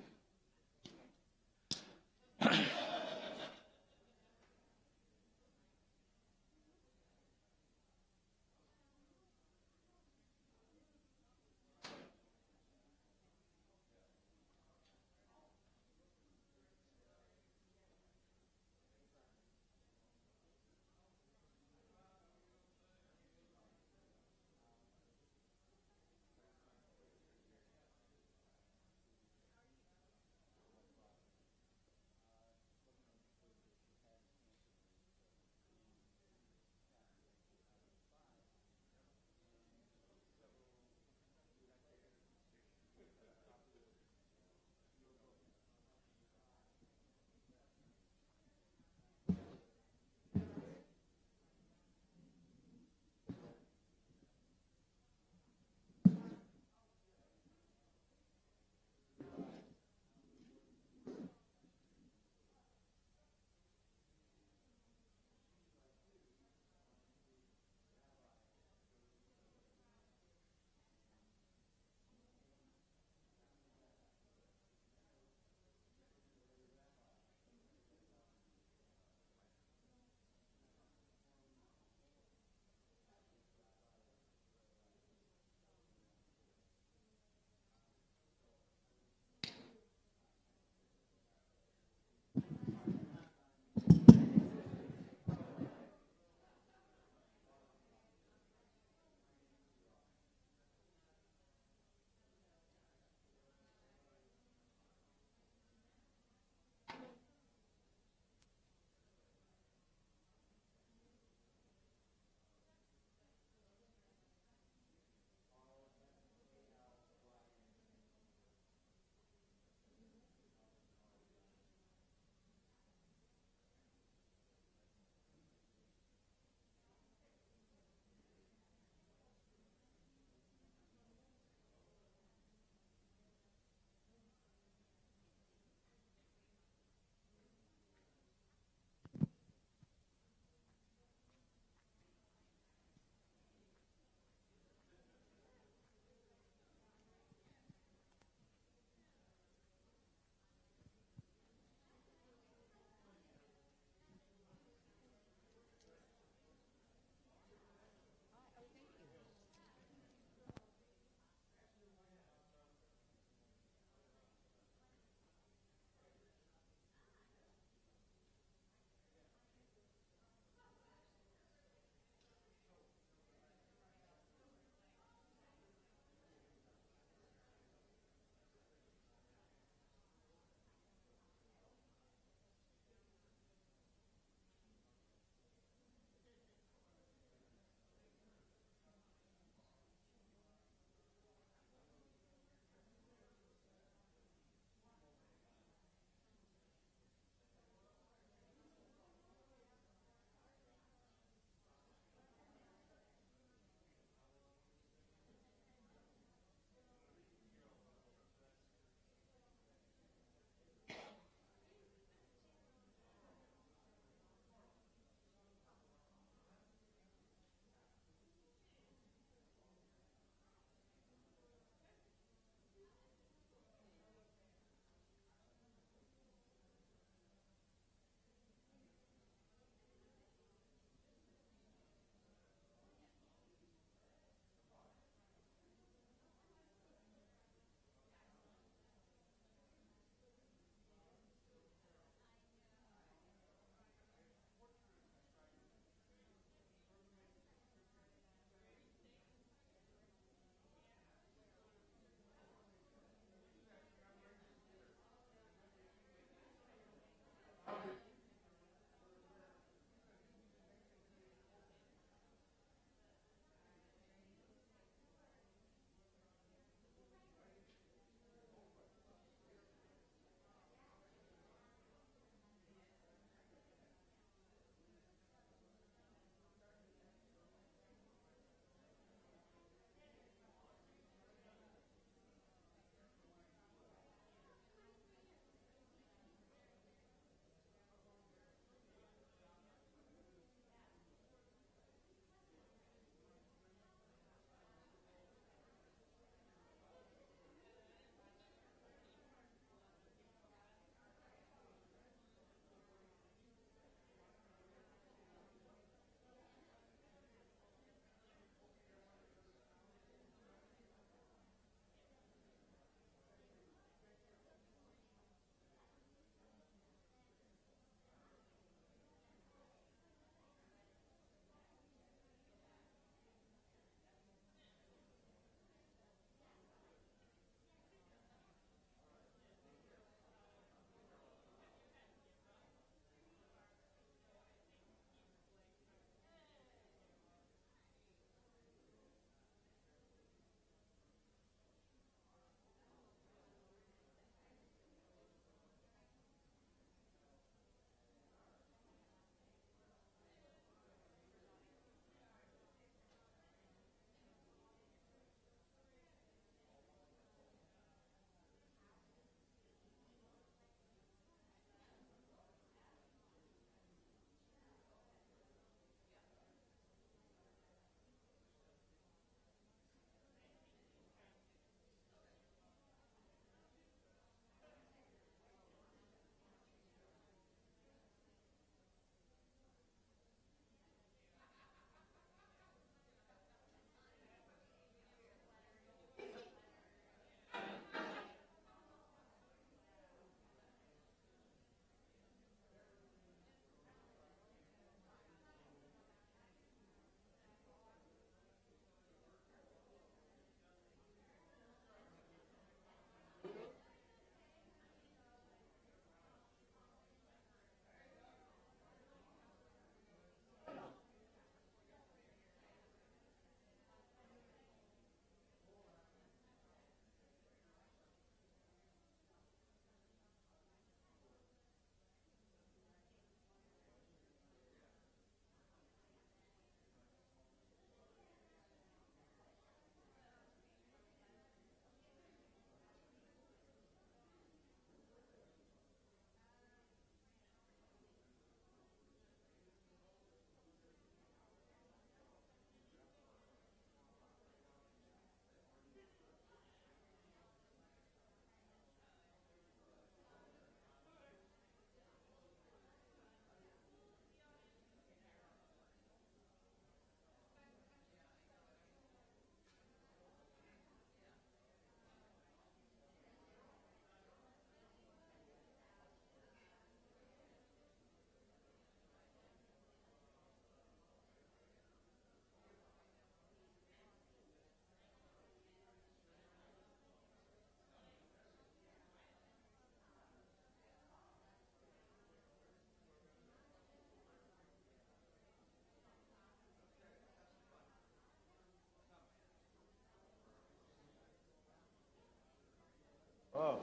Whoa.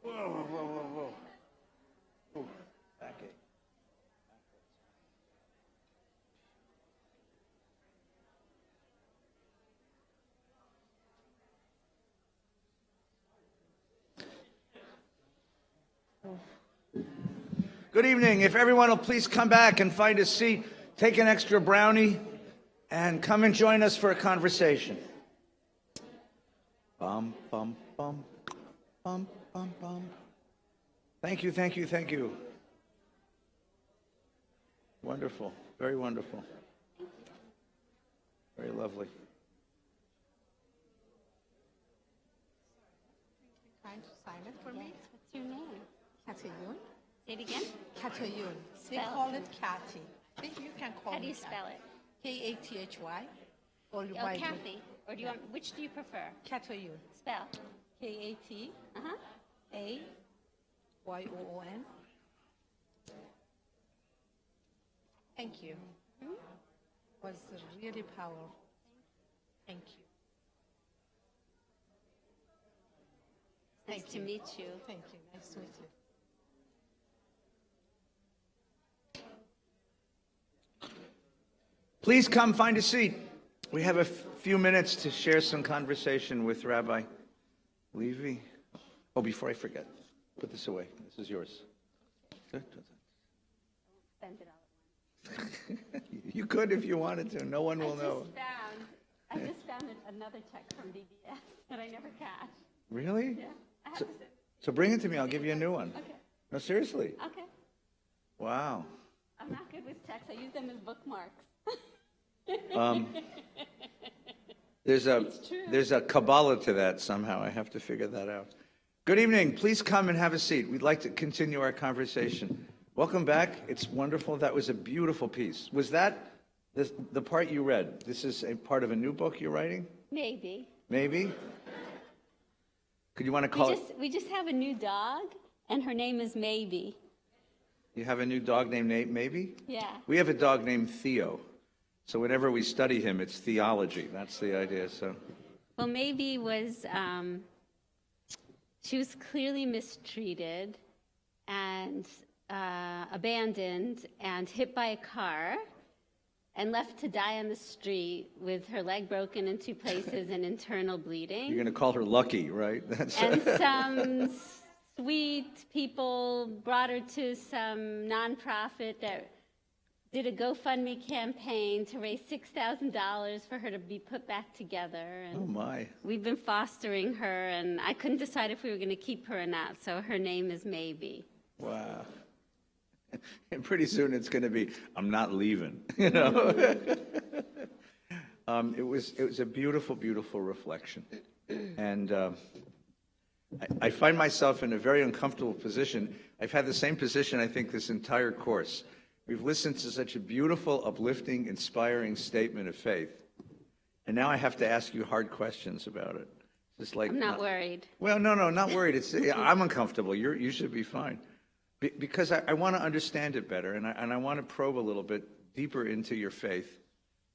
Whoa, whoa, whoa, whoa. Ooh, backache. Good evening. If everyone will please come back and find a seat, take an extra brownie, and come and join us for a conversation. Bum, bum, bum, bum, bum, bum. Thank you, thank you, thank you. Wonderful, very wonderful. Very lovely. Trying to sign it for me? What's your name? Katayun? Say it again. Katayun. They Spell. call it Kathy. I think you can call How do me you spell it? Kathy. Or you Oh, might Kathy. Or do you want, which do you prefer? Katayun. Spell. Katayun. Uh-huh. Thank you. Was really powerful. Thank you. Nice to meet you. Thank you. Nice to meet you. Please come find a seat. We have a few minutes to share some conversation with Rabbi Levy. Oh, before I forget, put this away. This is yours. Spend it all at once. You could if you wanted to. No one will know. I just found another check from DBS that I never cashed. Really? Yeah. I have to say. So bring it to me. I'll give you a new one. Okay. No, seriously. Okay. Wow. I'm not good with checks. I use them as bookmarks. There's a Kabbalah to that somehow. I have to figure that out. Good evening. Please come and have a seat. We'd like to continue our conversation. Welcome back. It's wonderful. That was a beautiful piece. Was that the part you read? This is a part of a new book you're writing? Maybe. Maybe? Could you want to call it? We just have a new dog, and her name is Maybe. You have a new dog named Maybe? Yeah. We have a dog named Theo. So whenever we study him, it's theology. That's the idea. So, Well, Maybe was, she was clearly mistreated and abandoned and hit by a car and left to die on the street with her leg broken in 2 places and internal bleeding. you're going to call her Lucky, right? And some sweet people brought her to some nonprofit that did a GoFundMe campaign to raise $6,000 for her to be put back together. And Oh, my. we've been fostering her, and I couldn't decide if we were going to keep her or not, so her name is Maybe. Wow. And pretty soon it's going to be, I'm not leaving, you know. It was a beautiful, beautiful reflection. And I find myself in a very uncomfortable position. I've had the same position, I think, this entire course. We've listened to such a beautiful, uplifting, inspiring statement of faith. And now I have to ask you hard questions about it. Just like I'm not worried. Well, no, not worried. I'm uncomfortable. You should be fine. Because I want to understand it better, and I want to probe a little bit deeper into your faith,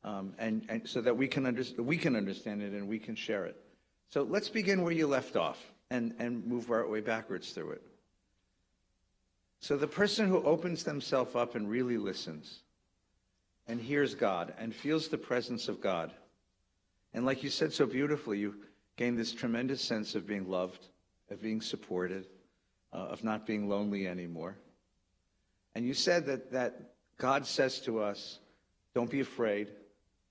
and so that we can understand it and we can share it. So let's begin where you left off and move our way backwards through it. So the person who opens themselves up and really listens and hears God and feels the presence of God, and like you said so beautifully, you gain this tremendous sense of being loved, of being supported, of not being lonely anymore. And you said that God says to us, don't be afraid,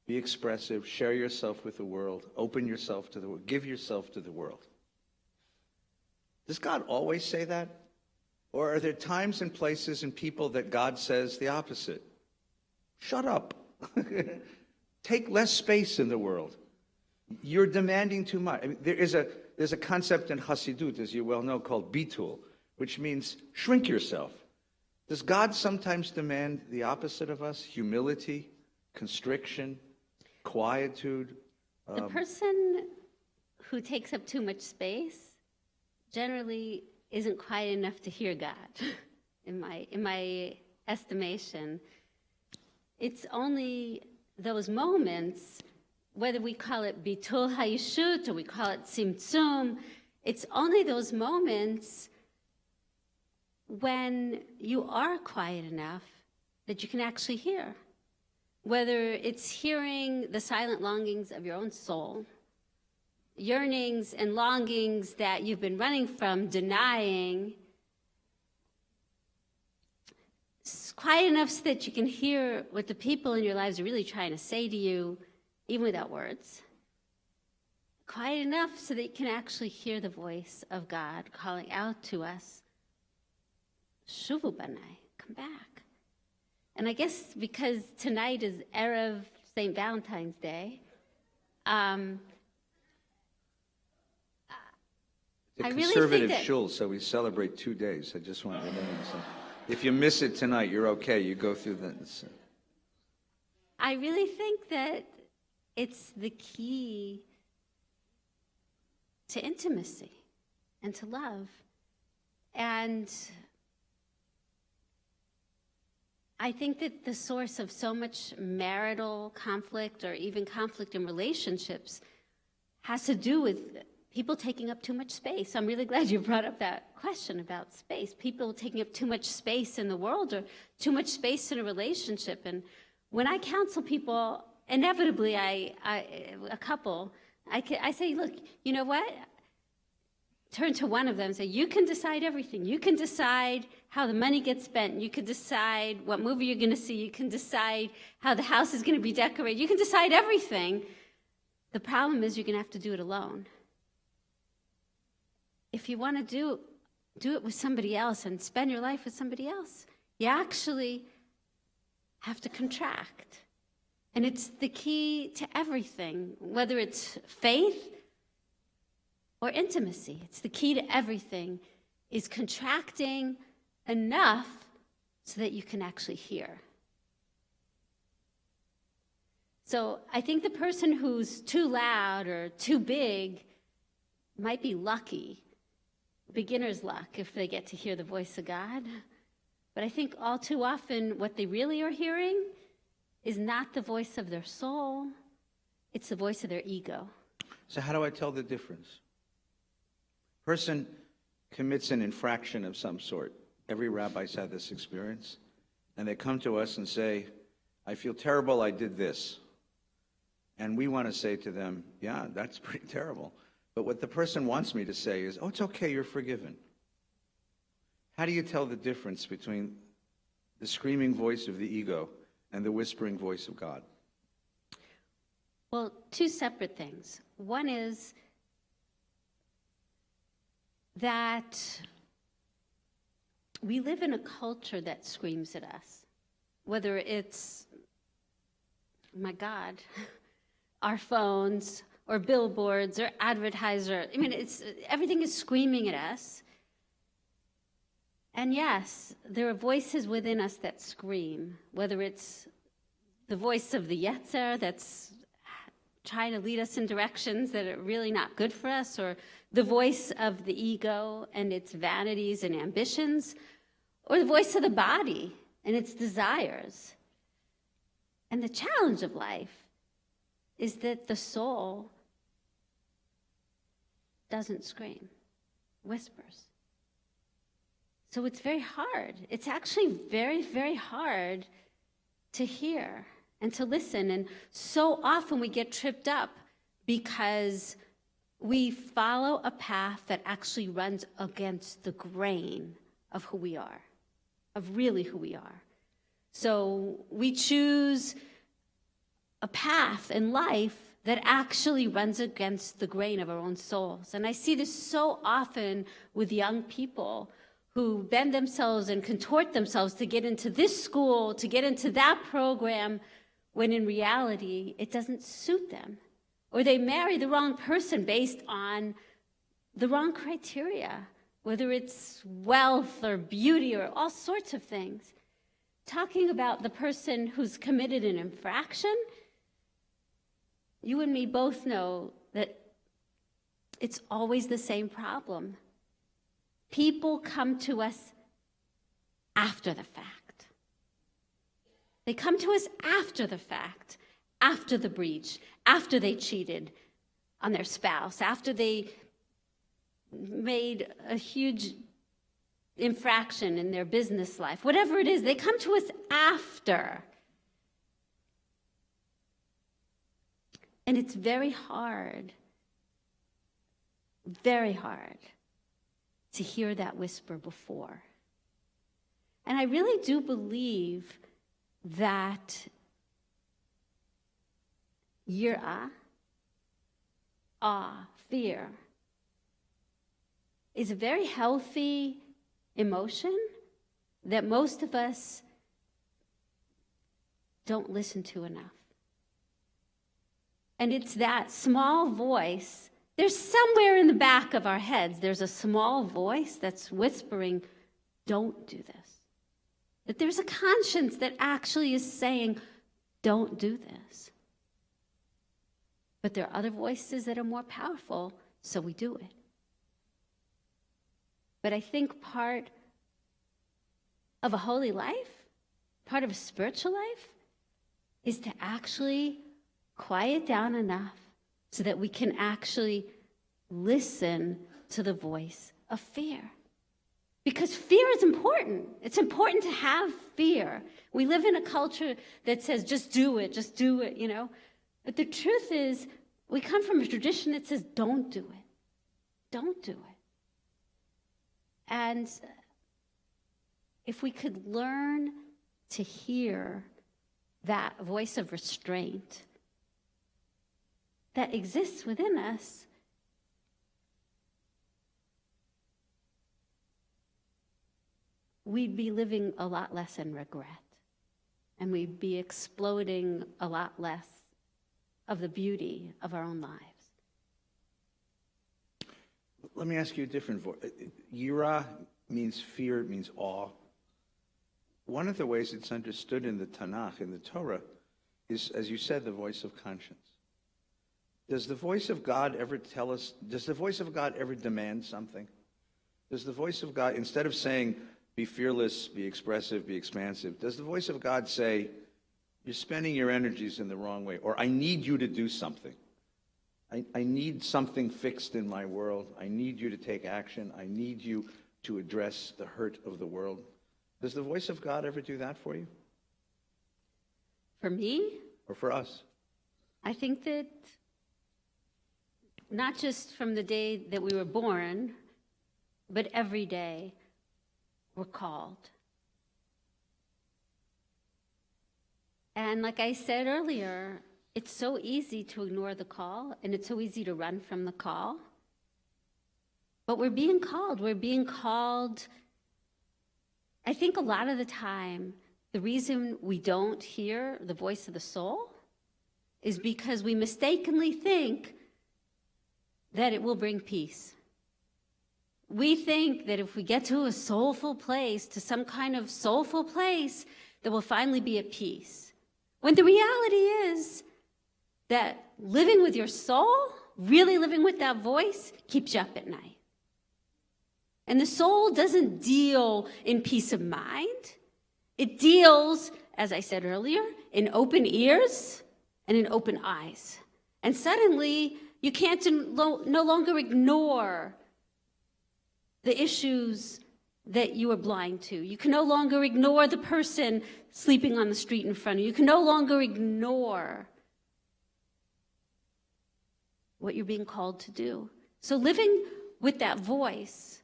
be expressive, share yourself with the world, open yourself to the world, give yourself to the world. Does God always say that? Or are there times and places and people that God says the opposite? Shut up. Take less space in the world. You're demanding too much. I mean, there's a concept in Hasidut, as you well know, called bitul, which means shrink yourself. Does God sometimes demand the opposite of us? Humility, constriction, quietude? The person who takes up too much space generally isn't quiet enough to hear God, in my estimation. It's only those moments, whether we call it bitul hayishut or we call it tzimtzum, It's only those moments when you are quiet enough that you can actually hear. Whether it's hearing the silent longings of your own soul, yearnings and longings that you've been running from, denying, it's quiet enough so that you can hear what the people in your lives are really trying to say to you, even without words. Quiet enough so that you can actually hear the voice of God calling out to us, Shuvu Banai, come back. And I guess because tonight is Erev St. Valentine's Day, It's a I really conservative think that- shul, so we celebrate 2 days. I just want to let you know. So if you miss it tonight, you're okay. You go through the... I really think that it's the key to intimacy and to love. And I think that the source of so much marital conflict or even conflict in relationships has to do with people taking up too much space. I'm really glad you brought up that question about space. People taking up too much space in the world or too much space in a relationship. And when I counsel people, inevitably, a couple, I say, look, you know what? Turn to one of them and say, you can decide everything. You can decide how the money gets spent. You can decide what movie you're going to see. You can decide how the house is going to be decorated. You can decide everything. The problem is you're going to have to do it alone. If you want to do it with somebody else and spend your life with somebody else, you actually have to contract. And it's the key to everything, whether it's faith or intimacy. It's the key to everything, is contracting enough so that you can actually hear. So I think the person who's too loud or too big might be lucky, beginner's luck, if they get to hear the voice of God. But I think all too often what they really are hearing is not the voice of their soul, it's the voice of their ego. So how do I tell the difference? Person commits an infraction of some sort. Every rabbi's had this experience. And they come to us and say, I feel terrible, I did this. And we want to say to them, yeah, that's pretty terrible. But what the person wants me to say is, oh, it's okay, you're forgiven. How do you tell the difference between the screaming voice of the ego and the whispering voice of God? Well, two separate things. One is that we live in a culture that screams at us, whether it's, my God, our phones or billboards or advertiser. I mean, everything is screaming at us. And yes, there are voices within us that scream, whether it's the voice of the Yetzer that's trying to lead us in directions that are really not good for us, or the voice of the ego and its vanities and ambitions, or the voice of the body and its desires. And the challenge of life is that the soul doesn't scream, whispers. So it's very hard. It's actually very, very hard to hear and to listen. And so often we get tripped up because we follow a path that actually runs against the grain of who we are, of really who we are. So we choose a path in life that actually runs against the grain of our own souls. And I see this so often with young people who bend themselves and contort themselves to get into this school, to get into that program, when in reality, it doesn't suit them. Or they marry the wrong person based on the wrong criteria, whether it's wealth or beauty or all sorts of things. Talking about the person who's committed an infraction, you and me both know that it's always the same problem. People come to us after the fact. They come to us after the fact, after the breach, after they cheated on their spouse, after they made a huge infraction in their business life, whatever it is, they come to us after. And it's very hard to hear that whisper before. And I really do believe that yirah, awe, fear, is a very healthy emotion that most of us don't listen to enough. And it's that small voice. There's somewhere in the back of our heads, there's a small voice that's whispering, don't do this. That there's a conscience that actually is saying, don't do this. But there are other voices that are more powerful, so we do it. But I think part of a holy life, part of a spiritual life, is to actually quiet down enough so that we can actually listen to the voice of fear. Because fear is important. It's important to have fear. We live in a culture that says, just do it, you know. But the truth is, we come from a tradition that says, don't do it. Don't do it. And if we could learn to hear that voice of restraint that exists within us, we'd be living a lot less in regret, and we'd be exploding a lot less of the beauty of our own lives. Let me ask you a different voice. Yirah means fear, it means awe. One of the ways it's understood in the Tanakh, in the Torah, is, as you said, the voice of conscience. Does the voice of God ever tell us, does the voice of God ever demand something? Does the voice of God, instead of saying, be fearless, be expressive, be expansive, does the voice of God say, you're spending your energies in the wrong way, or I need you to do something? I need something fixed in my world. I need you to take action. I need you to address the hurt of the world. Does the voice of God ever do that for you? For me? Or for us? I think that not just from the day that we were born, but every day we're called. And like I said earlier, it's so easy to ignore the call, and it's so easy to run from the call. But we're being called. We're being called. I think a lot of the time, the reason we don't hear the voice of the soul is because we mistakenly think that it will bring peace. We think that if we get to a soulful place, to some kind of soulful place, that we'll finally be at peace. When the reality is that living with your soul, really living with that voice, keeps you up at night. And the soul doesn't deal in peace of mind. It deals, as I said earlier, in open ears and in open eyes. And suddenly, you can't no longer ignore the issues that you are blind to. You can no longer ignore the person sleeping on the street in front of you. You can no longer ignore what you're being called to do. So living with that voice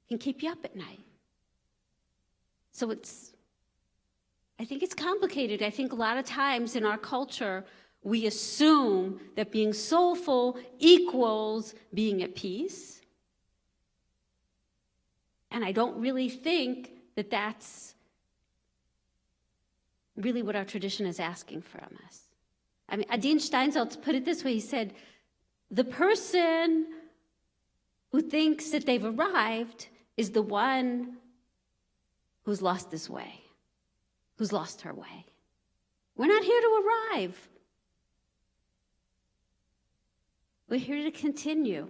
can keep you up at night. So I think it's complicated. I think a lot of times in our culture, we assume that being soulful equals being at peace. And I don't really think that that's really what our tradition is asking from us. I mean, Adin Steinsaltz put it this way. He said, the person who thinks that they've arrived is the one who's lost his way, who's lost her way. We're not here to arrive. We're here to continue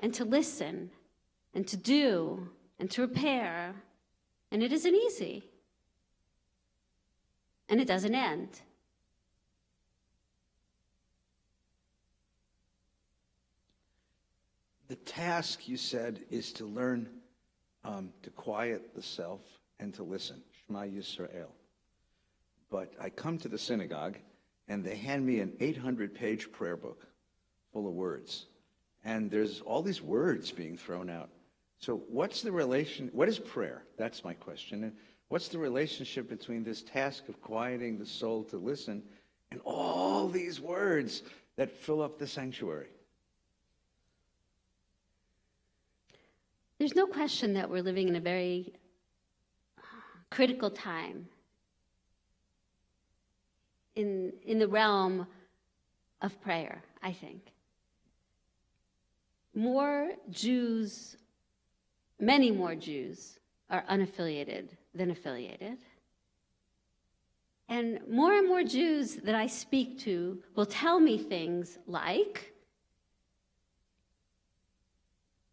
and to listen and to do and to repair. And it isn't easy. And it doesn't end. The task, you said, is to learn to quiet the self and to listen. Shema Yisrael. But I come to the synagogue, and they hand me an 800-page prayer book full of words. And there's all these words being thrown out. So what is prayer? That's my question. And what's the relationship between this task of quieting the soul to listen and all these words that fill up the sanctuary? There's no question that we're living in a very critical time in the realm of prayer, I think. Many more Jews are unaffiliated than affiliated. And more Jews that I speak to will tell me things like,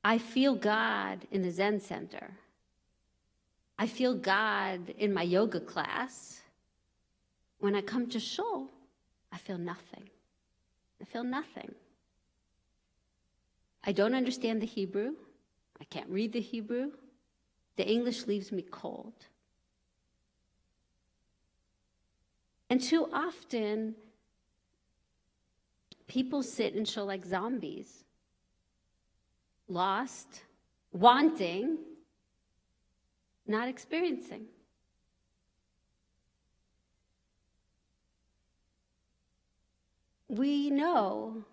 I feel God in the Zen center. I feel God in my yoga class. When I come to shul, I feel nothing. I feel nothing. I don't understand the Hebrew. I can't read the Hebrew. The English leaves me cold. And too often, people sit in shul like zombies, lost, wanting, not experiencing. We know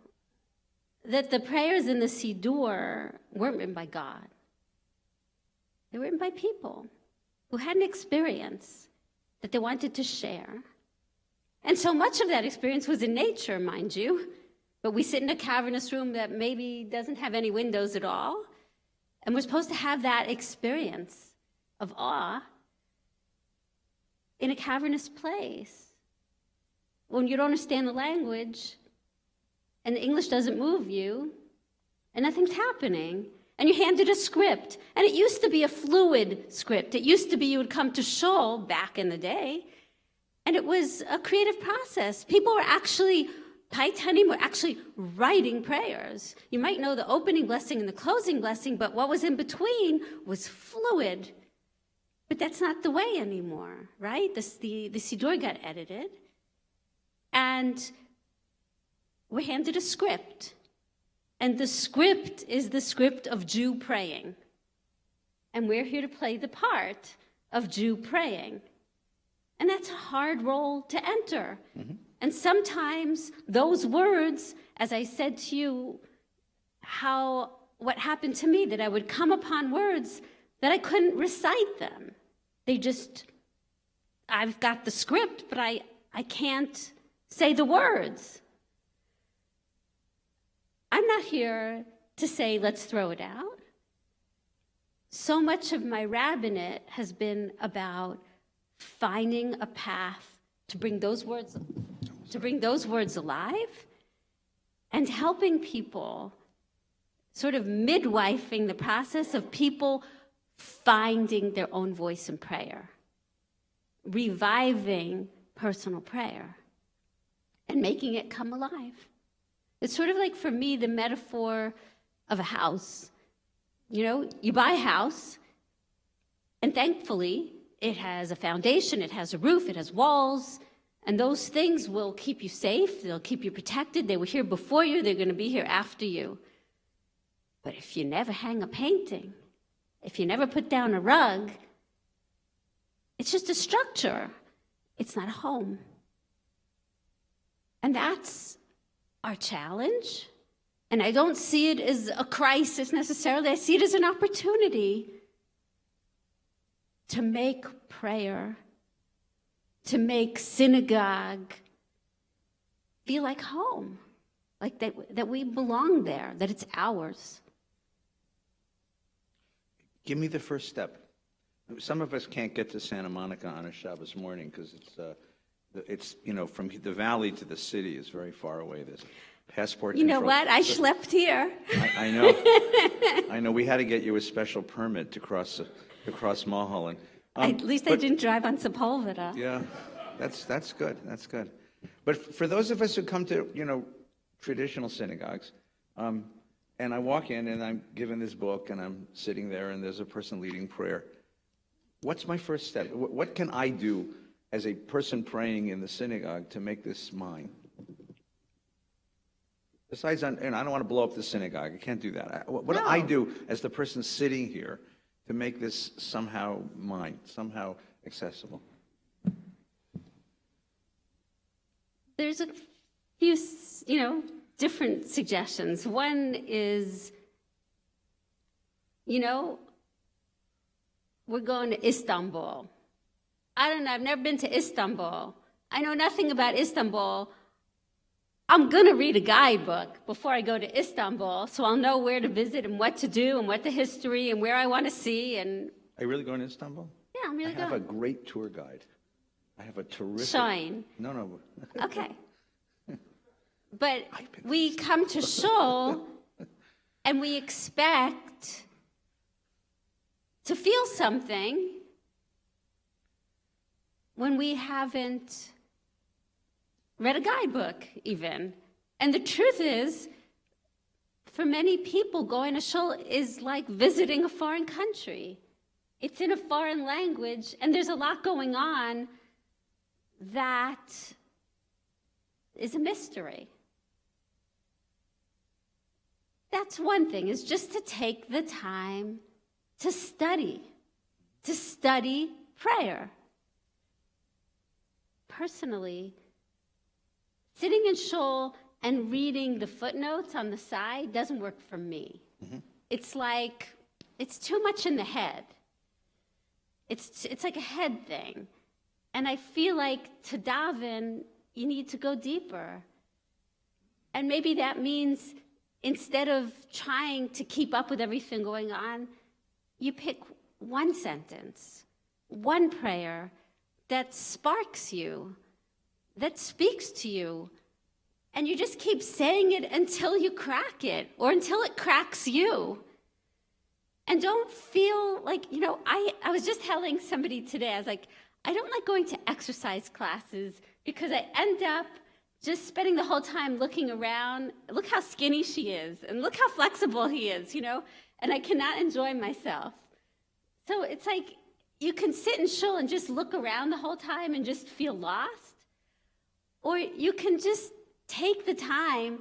that the prayers in the Siddur weren't written by God. They were written by people who had an experience that they wanted to share. And so much of that experience was in nature, mind you. But we sit in a cavernous room that maybe doesn't have any windows at all. And we're supposed to have that experience of awe in a cavernous place. When you don't understand the language, and the English doesn't move you, and nothing's happening, and you're handed a script. And it used to be a fluid script. It used to be you would come to shul back in the day, and it was a creative process. People were actually, Taitanim were actually writing prayers. You might know the opening blessing and the closing blessing, but what was in between was fluid. But that's not the way anymore, right? The Siddur got edited, and we're handed a script. And the script is the script of Jew praying. And we're here to play the part of Jew praying. And that's a hard role to enter. Mm-hmm. And sometimes those words, as I said to you, what happened to me, that I would come upon words that I couldn't recite them. I've got the script, but I can't say the words. I'm not here to say, let's throw it out. So much of my rabbinate has been about finding a path to bring those words alive and helping people, sort of midwifing the process of people finding their own voice in prayer, reviving personal prayer, and making it come alive. It's sort of like, for me, the metaphor of a house. You know, you buy a house, and thankfully, it has a foundation, it has a roof, it has walls, and those things will keep you safe, they'll keep you protected. They were here before you, they're going to be here after you. But if you never hang a painting, if you never put down a rug, it's just a structure. It's not a home. And that's our challenge. And I don't see it as a crisis necessarily. I see it as an opportunity to make prayer, to make synagogue feel like home, like that we belong there, that it's ours. Give me the first step. Some of us can't get to Santa Monica on a Shabbos morning because it's from the valley to the city is very far away. There's passport control. You know what? I schlepped here. I know. I know. We had to get you a special permit to cross Mulholland. At least I didn't drive on Sepulveda. Yeah, that's good. That's good. But for those of us who come to traditional synagogues, And I walk in and I'm given this book and I'm sitting there and there's a person leading prayer. What's my first step? What can I do as a person praying in the synagogue to make this mine? Besides, and I don't want to blow up the synagogue. I can't do that. What do I do as the person sitting here to make this somehow mine, somehow accessible? There's a few, different suggestions. One is, we're going to Istanbul. I don't know, I've never been to Istanbul. I know nothing about Istanbul. I'm going to read a guidebook before I go to Istanbul, so I'll know where to visit and what to do and what the history and where I want to see. And Are you really going to Istanbul? yeah, I'm really going. I have a great tour guide. I have a terrific... Shine. No. Okay. But we come to Shul and we expect to feel something when we haven't read a guidebook even. And the truth is, for many people, going to Shul is like visiting a foreign country. It's in a foreign language, and there's a lot going on that is a mystery. That's one thing, is just to take the time to study prayer. Personally, sitting in shul and reading the footnotes on the side doesn't work for me. Mm-hmm. It's like, it's too much in the head. It's like a head thing. And I feel like to daven, you need to go deeper. And maybe that means instead of trying to keep up with everything going on, you pick one sentence, one prayer that sparks you, that speaks to you, and you just keep saying it until you crack it, or until it cracks you. And don't feel like, I was just telling somebody today, I was like, I don't like going to exercise classes because I end up just spending the whole time looking around. Look how skinny she is, and look how flexible he is, and I cannot enjoy myself. So it's like you can sit in shul and just look around the whole time and just feel lost, or you can just take the time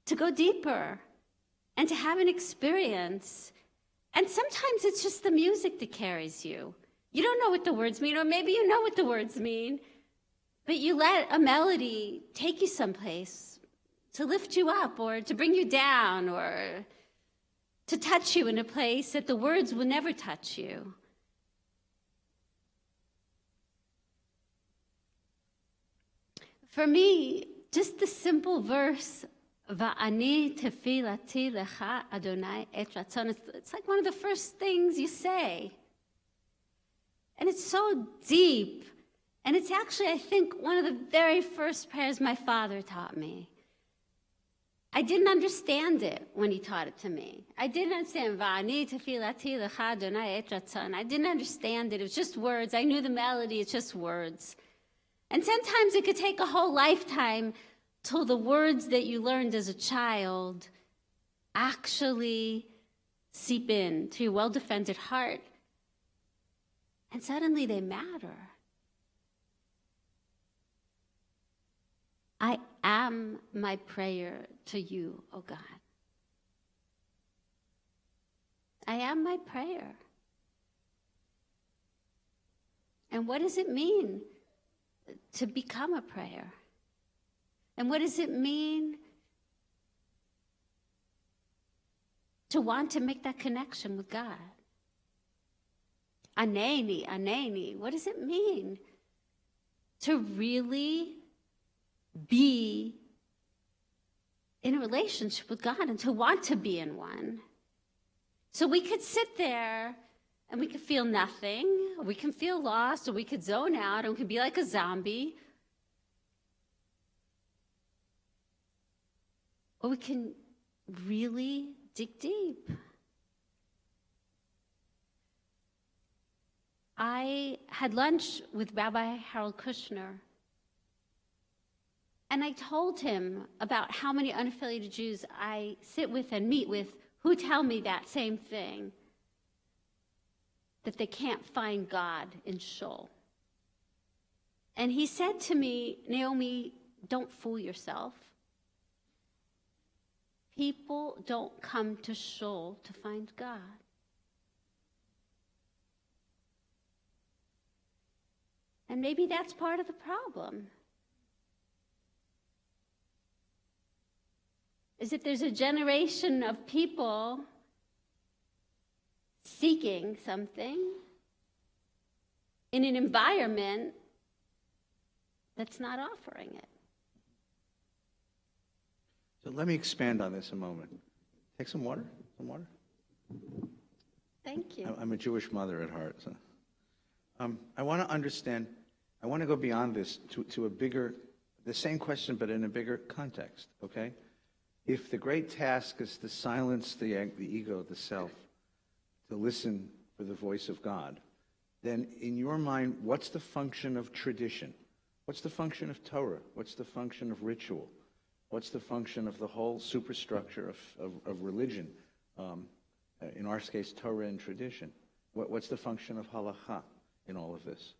to go deeper and to have an experience. And sometimes it's just the music that carries you. You don't know what the words mean, or maybe you know what the words mean, but you let a melody take you someplace to lift you up or to bring you down or to touch you in a place that the words will never touch you. For me, just the simple verse, Va'ani tefilati lecha Adonai et ratzon, it's like one of the first things you say. And it's so deep. And it's actually, I think, one of the very first prayers my father taught me. I didn't understand it when he taught it to me. I didn't understand, Va'ani tefilati lecha Adonai et ratzon. I didn't understand it. It was just words. I knew the melody. It's just words. And sometimes it could take a whole lifetime till the words that you learned as a child actually seep in to your well-defended heart. And suddenly they matter. I am my prayer to you, O God. I am my prayer. And what does it mean to become a prayer? And what does it mean to want to make that connection with God? Aneni, what does it mean to really be in a relationship with God and to want to be in one? So we could sit there and we could feel nothing, or we can feel lost, or we could zone out, and we could be like a zombie. Or we can really dig deep. I had lunch with Rabbi Harold Kushner And I told him about how many unaffiliated Jews I sit with and meet with who tell me that same thing, that they can't find God in Shul. And he said to me, Naomi, don't fool yourself. People don't come to Shul to find God. And maybe that's part of the problem. Is that there's a generation of people seeking something in an environment that's not offering it. So let me expand on this a moment. Take some water. Some water. Thank you. I'm a Jewish mother at heart. So. I want to understand, I want to go beyond this to a bigger, the same question, but in a bigger context, okay? If the great task is to silence the ego, the self, to listen for the voice of God, then in your mind, what's the function of tradition? What's the function of Torah? What's the function of ritual? What's the function of the whole superstructure of religion? In our case, Torah and tradition. What's the function of halakha in all of this?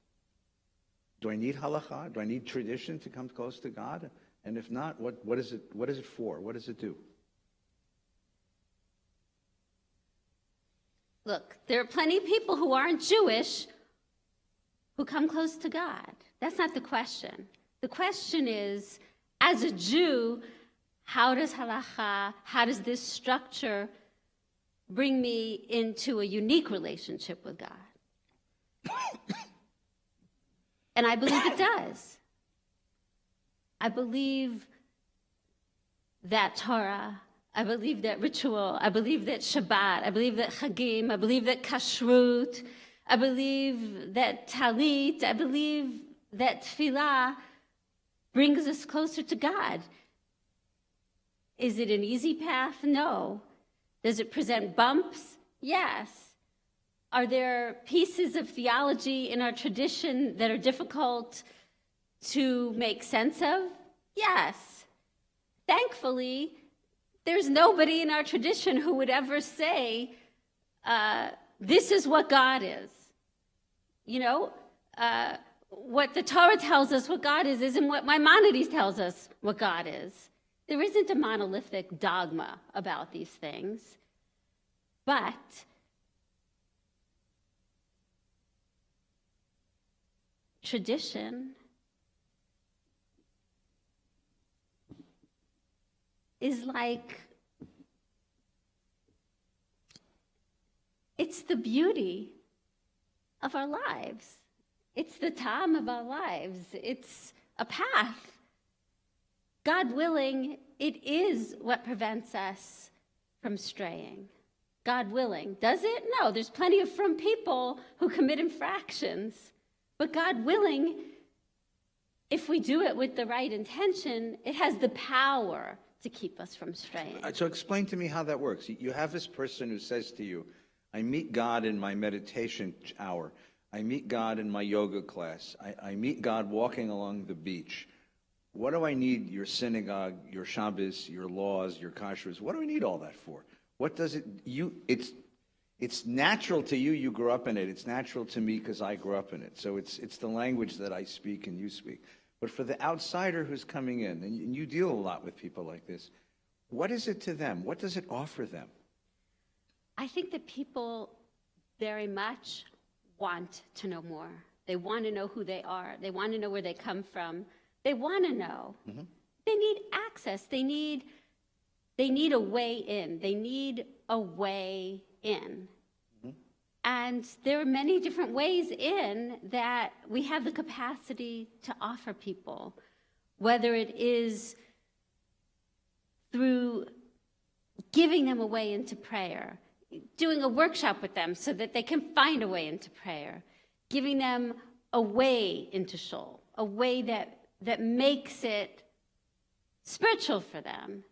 Do I need halakha? Do I need tradition to come close to God? And if not, what is it for? What does it do? Look, there are plenty of people who aren't Jewish who come close to God. That's not the question. The question is, as a Jew, how does halakha, how does this structure bring me into a unique relationship with God? And I believe it does. I believe that Torah, I believe that ritual, I believe that Shabbat, I believe that Chagim, I believe that Kashrut, I believe that Talit, I believe that Tefillah brings us closer to God. Is it an easy path? No. Does it present bumps? Yes. Are there pieces of theology in our tradition that are difficult to make sense of? Yes. Thankfully, there's nobody in our tradition who would ever say, this is what God is. You know, what the Torah tells us what God is isn't what Maimonides tells us what God is. There isn't a monolithic dogma about these things. But tradition is like, it's the beauty of our lives. It's the time of our lives. It's a path. God willing, it is what prevents us from straying. God willing. Does it? No, there's plenty of frum people who commit infractions. But God willing, if we do it with the right intention, it has the power to keep us from straying. So explain to me how that works. You have this person who says to you, I meet God in my meditation hour. I meet God in my yoga class. I meet God walking along the beach. What do I need your synagogue, your Shabbos, your laws, your kashrus? What do I need all that for? What does it, it's natural to you, you grew up in it. It's natural to me because I grew up in it. So it's the language that I speak and you speak. But for the outsider who's coming in, and you deal a lot with people like this, what is it to them? What does it offer them? I think that people very much want to know more. They want to know who they are. They want to know where they come from. They want to know. Mm-hmm. They need access. They need a way in. They need a way in. Mm-hmm. And there are many different ways in that we have the capacity to offer people, whether it is through giving them a way into prayer, doing a workshop with them so that they can find a way into prayer, giving them a way into shul, a way that makes it spiritual for them,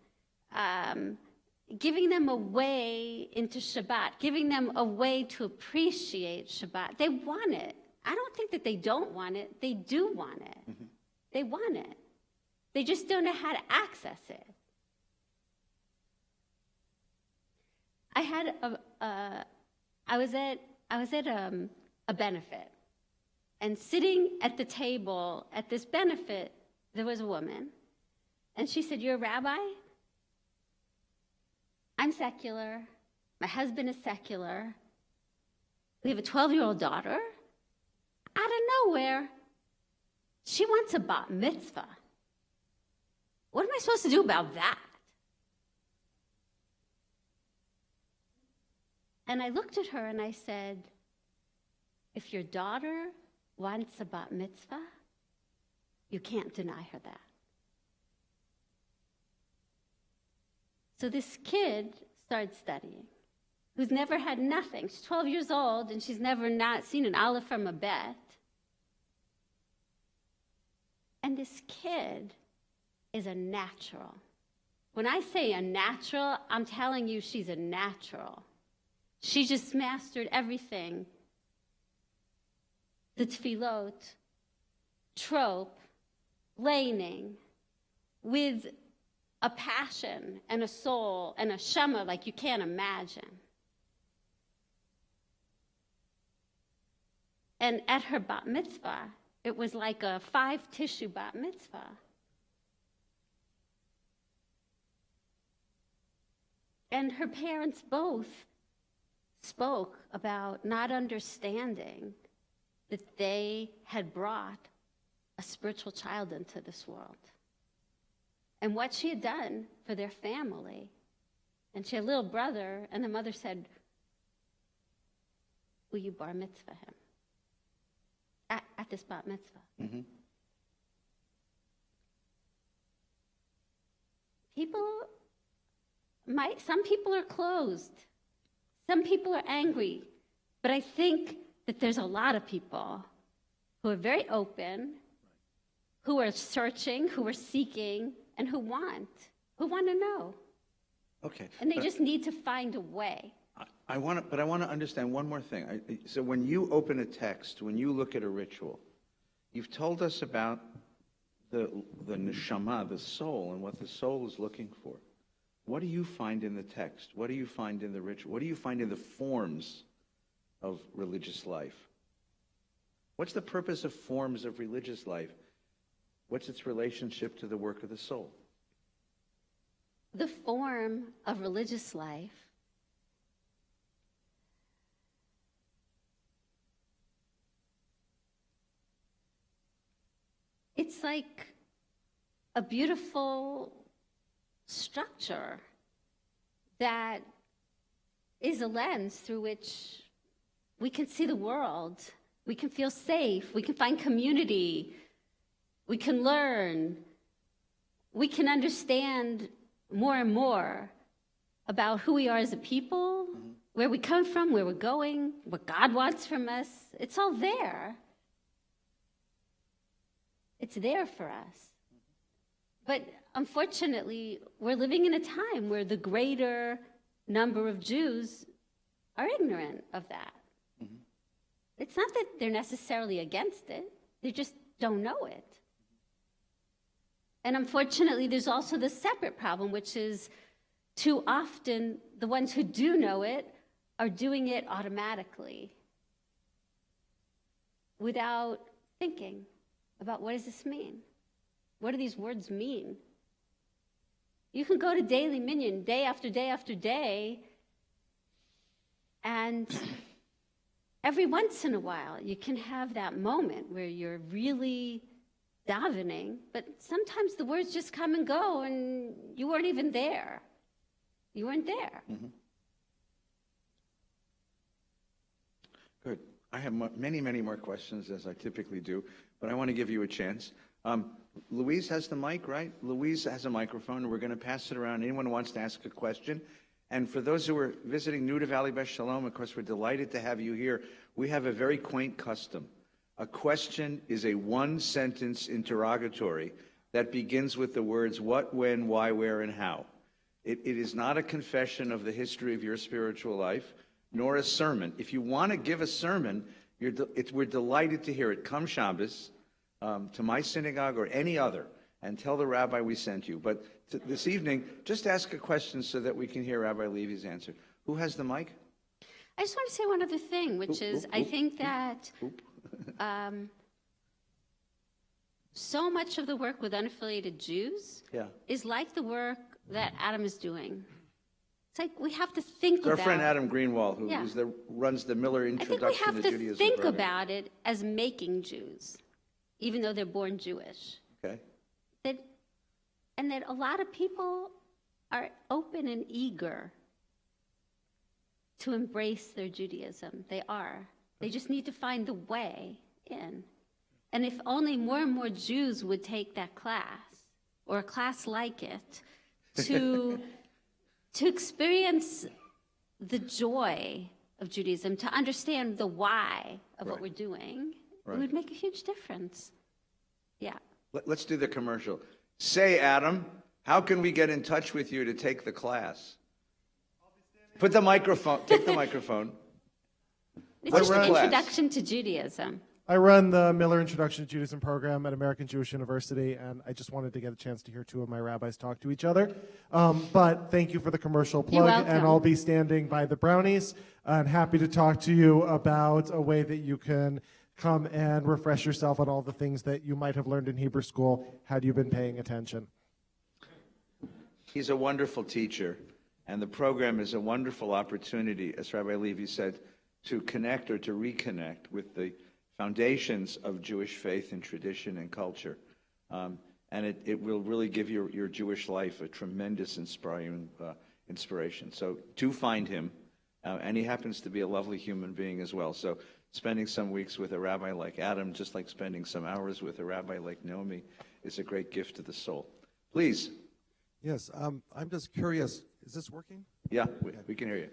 giving them a way into Shabbat, giving them a way to appreciate Shabbat. They want it. I don't think that they don't want it. They do want it. Mm-hmm. They want it. They just don't know how to access it. I was at a benefit, and sitting at the table at this benefit, there was a woman, and she said, "You're a rabbi?" "I'm secular. My husband is secular. We have a 12-year-old daughter." Out of nowhere, she wants a bat mitzvah. What am I supposed to do about that? And I looked at her and I said, if your daughter wants a bat mitzvah, you can't deny her that. So this kid started studying, who's never had nothing. She's 12 years old and she's never not seen an aleph from a bet. And this kid is a natural. When I say a natural, I'm telling you she's a natural. She just mastered everything. The tefillot, trope, laning, with a passion and a soul and a shema like you can't imagine. And at her bat mitzvah, it was like a 5-tissue bat mitzvah. And her parents both spoke about not understanding that they had brought a spiritual child into this world and what she had done for their family. And she had a little brother, and the mother said, "Will you bar mitzvah him?" At this bat mitzvah. Mm-hmm. Some people are closed. Some people are angry. But I think that there's a lot of people who are very open, who are searching, who are seeking, and who want to know. Okay. And they just need to find a way. I want to understand one more thing. So when you open a text, when you look at a ritual, you've told us about the neshama, the soul, and what the soul is looking for. What do you find in the text? What do you find in the ritual? What do you find in the forms of religious life? What's the purpose of forms of religious life? What's its relationship to the work of the soul? The form of religious life it's like a beautiful structure that is a lens through which we can see the world, we can feel safe, we can find community, we can learn, we can understand more and more about who we are as a people, where we come from, where we're going, what God wants from us. It's all there. It's there for us. But unfortunately, we're living in a time where the greater number of Jews are ignorant of that. Mm-hmm. It's not that they're necessarily against it. They just don't know it. And unfortunately, there's also the separate problem, which is too often the ones who do know it are doing it automatically without thinking about what does this mean? What do these words mean? You can go to Daily Minyan day after day after day, and every once in a while you can have that moment where you're really davening, but sometimes the words just come and go and you weren't even there. You weren't there. Mm-hmm. Good. I have many, many more questions, as I typically do, but I want to give you a chance. Louise has the mic, right? Louise has a microphone, and we're going to pass it around. Anyone who wants to ask a question. And for those who are visiting New to Valley Beth Shalom, of course, we're delighted to have you here. We have a very quaint custom. A question is a one-sentence interrogatory that begins with the words what, when, why, where, and how. It is not a confession of the history of your spiritual life, nor a sermon. If you want to give a sermon, we're delighted to hear it. Come Shabbos, to my synagogue or any other, and tell the rabbi we sent you. But this evening, just ask a question so that we can hear Rabbi Levy's answer. Who has the mic? I just want to say one other thing, which is I think that so much of the work with unaffiliated Jews is like the work that Adam is doing. It's like we have to think about... Our friend Adam Greenwald, who runs the Miller Introduction to Judaism I think we have to think program. about it as making Jews, even though they're born Jewish. Okay. And that a lot of people are open and eager to embrace their Judaism. They are. They just need to find the way in. And if only more and more Jews would take that class, or a class like it, to experience the joy of Judaism, to understand the why of what we're doing, it would make a huge difference. Yeah. Let's do the commercial. Say, Adam, how can we get in touch with you to take the class? Put the microphone, take the microphone. It's just an introduction to Judaism. I run the Miller Introduction to Judaism program at American Jewish University, and I just wanted to get a chance to hear two of my rabbis talk to each other. But thank you for the commercial plug, You're welcome. and I'll be standing by the brownies and happy to talk to you about a way that you can come and refresh yourself on all the things that you might have learned in Hebrew school had you been paying attention. He's a wonderful teacher, and the program is a wonderful opportunity, as Rabbi Levy said, to connect or to reconnect with the foundations of Jewish faith and tradition and culture. And it will really give your Jewish life a tremendous inspiration. So do find him. And he happens to be a lovely human being as well. So spending some weeks with a rabbi like Adam, just like spending some hours with a rabbi like Naomi, is a great gift to the soul. Please. Yes, I'm just curious. Is this working? Yeah, we can hear you.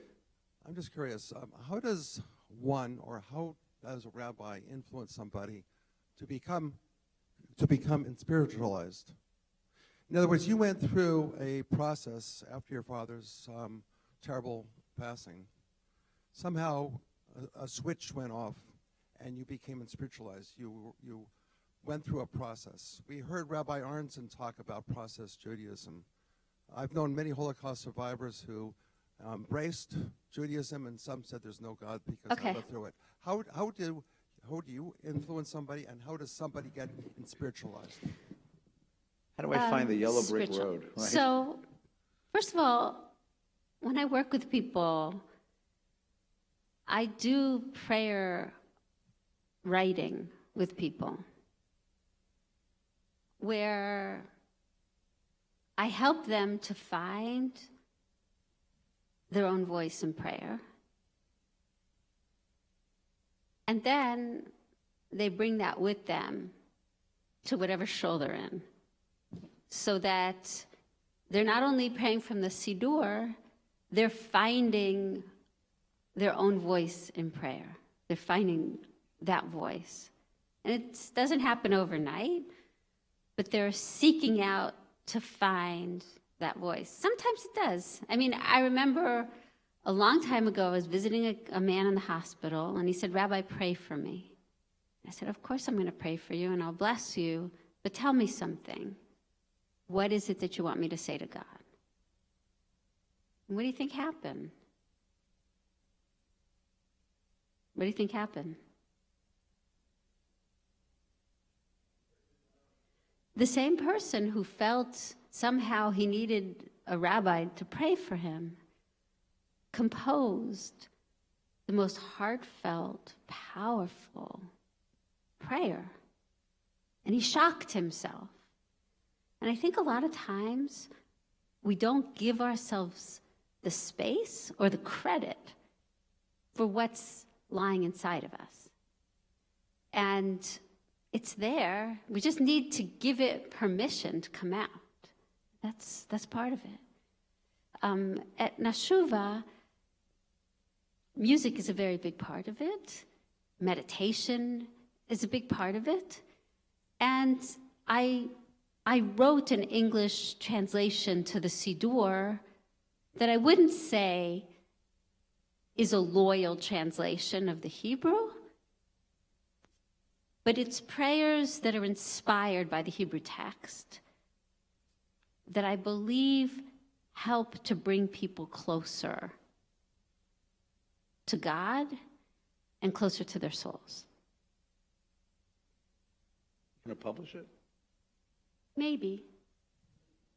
I'm just curious. How does one, or how does a rabbi influence somebody to become spiritualized? In other words, you went through a process after your father's terrible passing. Somehow a switch went off and you became spiritualized. You went through a process. We heard Rabbi Aronson talk about process Judaism. I've known many Holocaust survivors who embraced Judaism, and some said there's no God because they lived through it. How do you influence somebody, and how does somebody get spiritualized? How do I find the yellow brick road? Right? So, first of all, when I work with people, I do prayer writing with people, where I help them to find their own voice in prayer. And then they bring that with them to whatever shul they're in, so that they're not only praying from the Siddur, they're finding their own voice in prayer. They're finding that voice. And it doesn't happen overnight, but they're seeking out to find that voice. Sometimes it does. I mean, I remember a long time ago, I was visiting a man in the hospital, and he said, "Rabbi, pray for me." I said, "Of course I'm going to pray for you, and I'll bless you, but tell me something. What is it that you want me to say to God?" And what do you think happened? What do you think happened? The same person who felt somehow he needed a rabbi to pray for him composed the most heartfelt, powerful prayer. And he shocked himself. And I think a lot of times we don't give ourselves the space or the credit for what's lying inside of us. And it's there. We just need to give it permission to come out. That's part of it. At Nashuva, music is a very big part of it. Meditation is a big part of it. And I wrote an English translation to the Siddur that I wouldn't say is a loyal translation of the Hebrew, but it's prayers that are inspired by the Hebrew text, that I believe help to bring people closer to God and closer to their souls. Going to publish it? Maybe.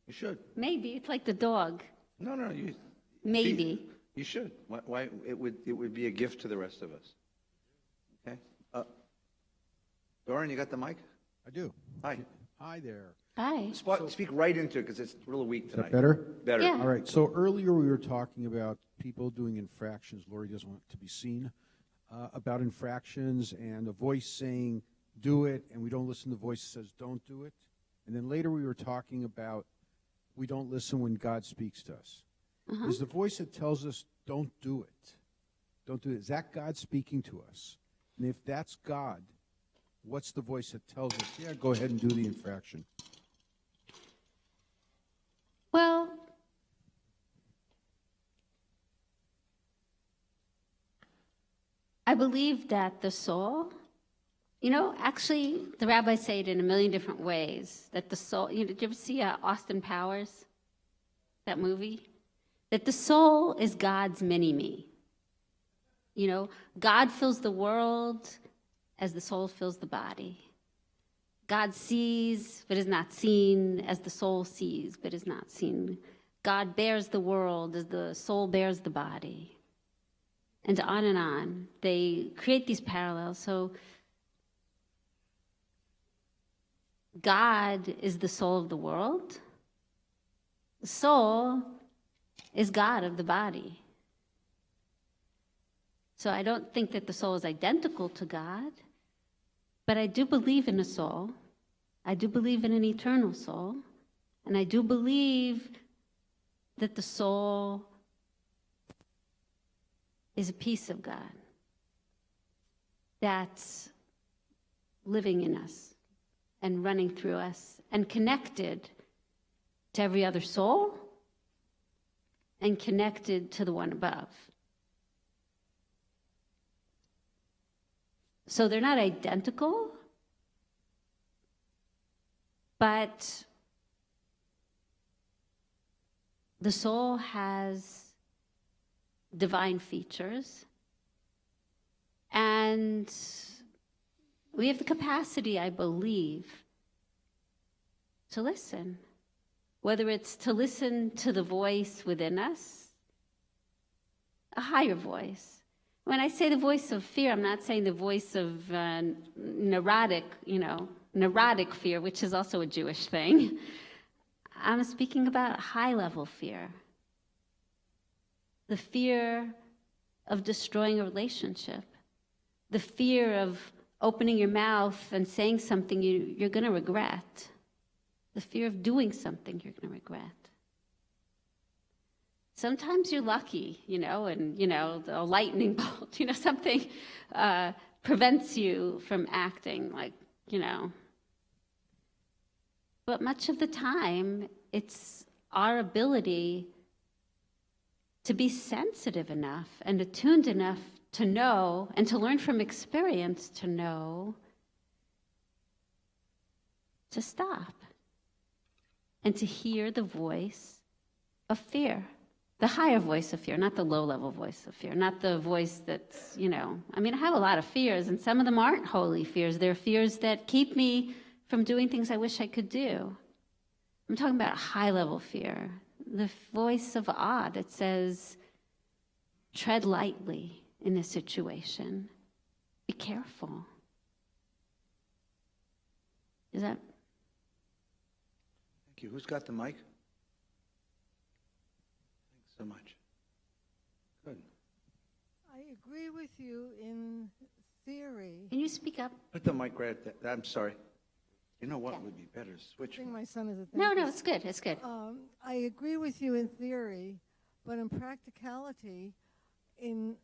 You should. Maybe. It's like the dog. No, you. Maybe. You should. Why? It would be a gift to the rest of us. Okay. Doran, you got the mic? I do. Hi. Hi there. Hi. Speak right into it because it's really weak Is tonight. that better? Better. Yeah. All right. So earlier we were talking about people doing infractions. Lori doesn't want it to be seen. About infractions and a voice saying, do it, and we don't listen. The voice says, don't do it. And then later we were talking about we don't listen when God speaks to us. Is the voice that tells us, don't do it, don't do it, is that God speaking to us? And if that's God, what's the voice that tells us, yeah, go ahead and do the infraction? Well, I believe that the soul, actually, the rabbis say it in a million different ways, that the soul, did you ever see Austin Powers, that movie? That the soul is God's mini-me. God fills the world as the soul fills the body. God sees but is not seen as the soul sees but is not seen. God bears the world as the soul bears the body. And on and on. They create these parallels. So God is the soul of the world. The soul is God of the body. So I don't think that the soul is identical to God, but I do believe in a soul. I do believe in an eternal soul. And I do believe that the soul is a piece of God that's living in us and running through us and connected to every other soul and connected to the one above. So they're not identical, but the soul has divine features, and we have the capacity, I believe, to listen. Whether it's to listen to the voice within us, a higher voice. When I say the voice of fear, I'm not saying the voice of neurotic fear, which is also a Jewish thing. I'm speaking about high-level fear. The fear of destroying a relationship. The fear of opening your mouth and saying something you're going to regret. The fear of doing something you're going to regret. Sometimes you're lucky, and, a lightning bolt, something prevents you from acting But much of the time, it's our ability to be sensitive enough and attuned enough to know and to learn from experience to know to stop and to hear the voice of fear. The higher voice of fear, not the low-level voice of fear, not the voice that's, I have a lot of fears, and some of them aren't holy fears. They're fears that keep me from doing things I wish I could do. I'm talking about high-level fear, the voice of awe that says, tread lightly in this situation. Be careful. Is that? Thank you. Who's got the mic? Thanks so much. Good. I agree with you in theory. Can you speak up? Put the mic right at that. I'm sorry. You know what would be better? I Switch. think my son is a No, therapist. it's good. It's good. I agree with you in theory, but in practicality, in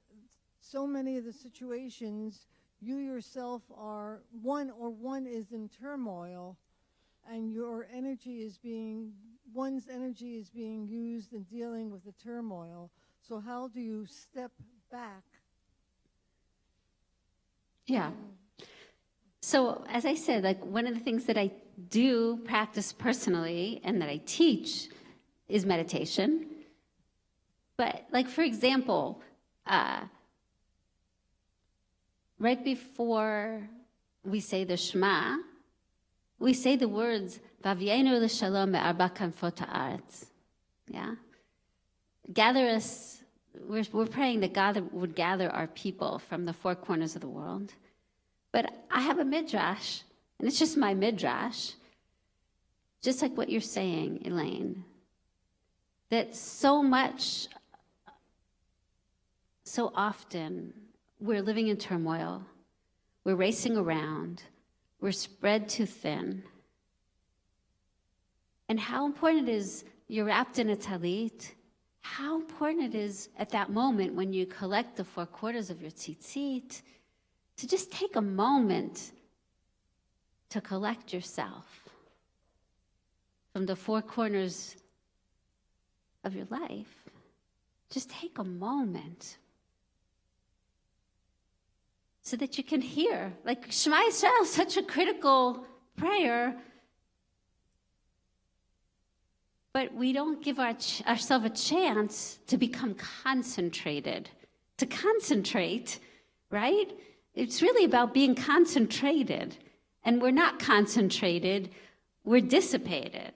so many of the situations, you yourself are one is in turmoil, and one's energy is being used in dealing with the turmoil. So how do you step back? Yeah. So as I said, one of the things that I do practice personally and that I teach is meditation. But like, for example, right before we say the Shema, we say the words, V'avienu l'shalom me'arba kanfot ha'aretz. Yeah? Gather us, we're praying that God would gather our people from the four corners of the world. But I have a midrash, and it's just my midrash, just like what you're saying, Elaine, that so often, we're living in turmoil, we're racing around, we're spread too thin. And how important it is, you're wrapped in a talit, how important it is at that moment when you collect the four quarters of your tzitzit, to just take a moment to collect yourself from the four corners of your life. Just take a moment so that you can hear. Like Shema Yisrael is such a critical prayer, but we don't give ourselves a chance to become concentrated. To concentrate, right? It's really about being concentrated. And we're not concentrated, we're dissipated.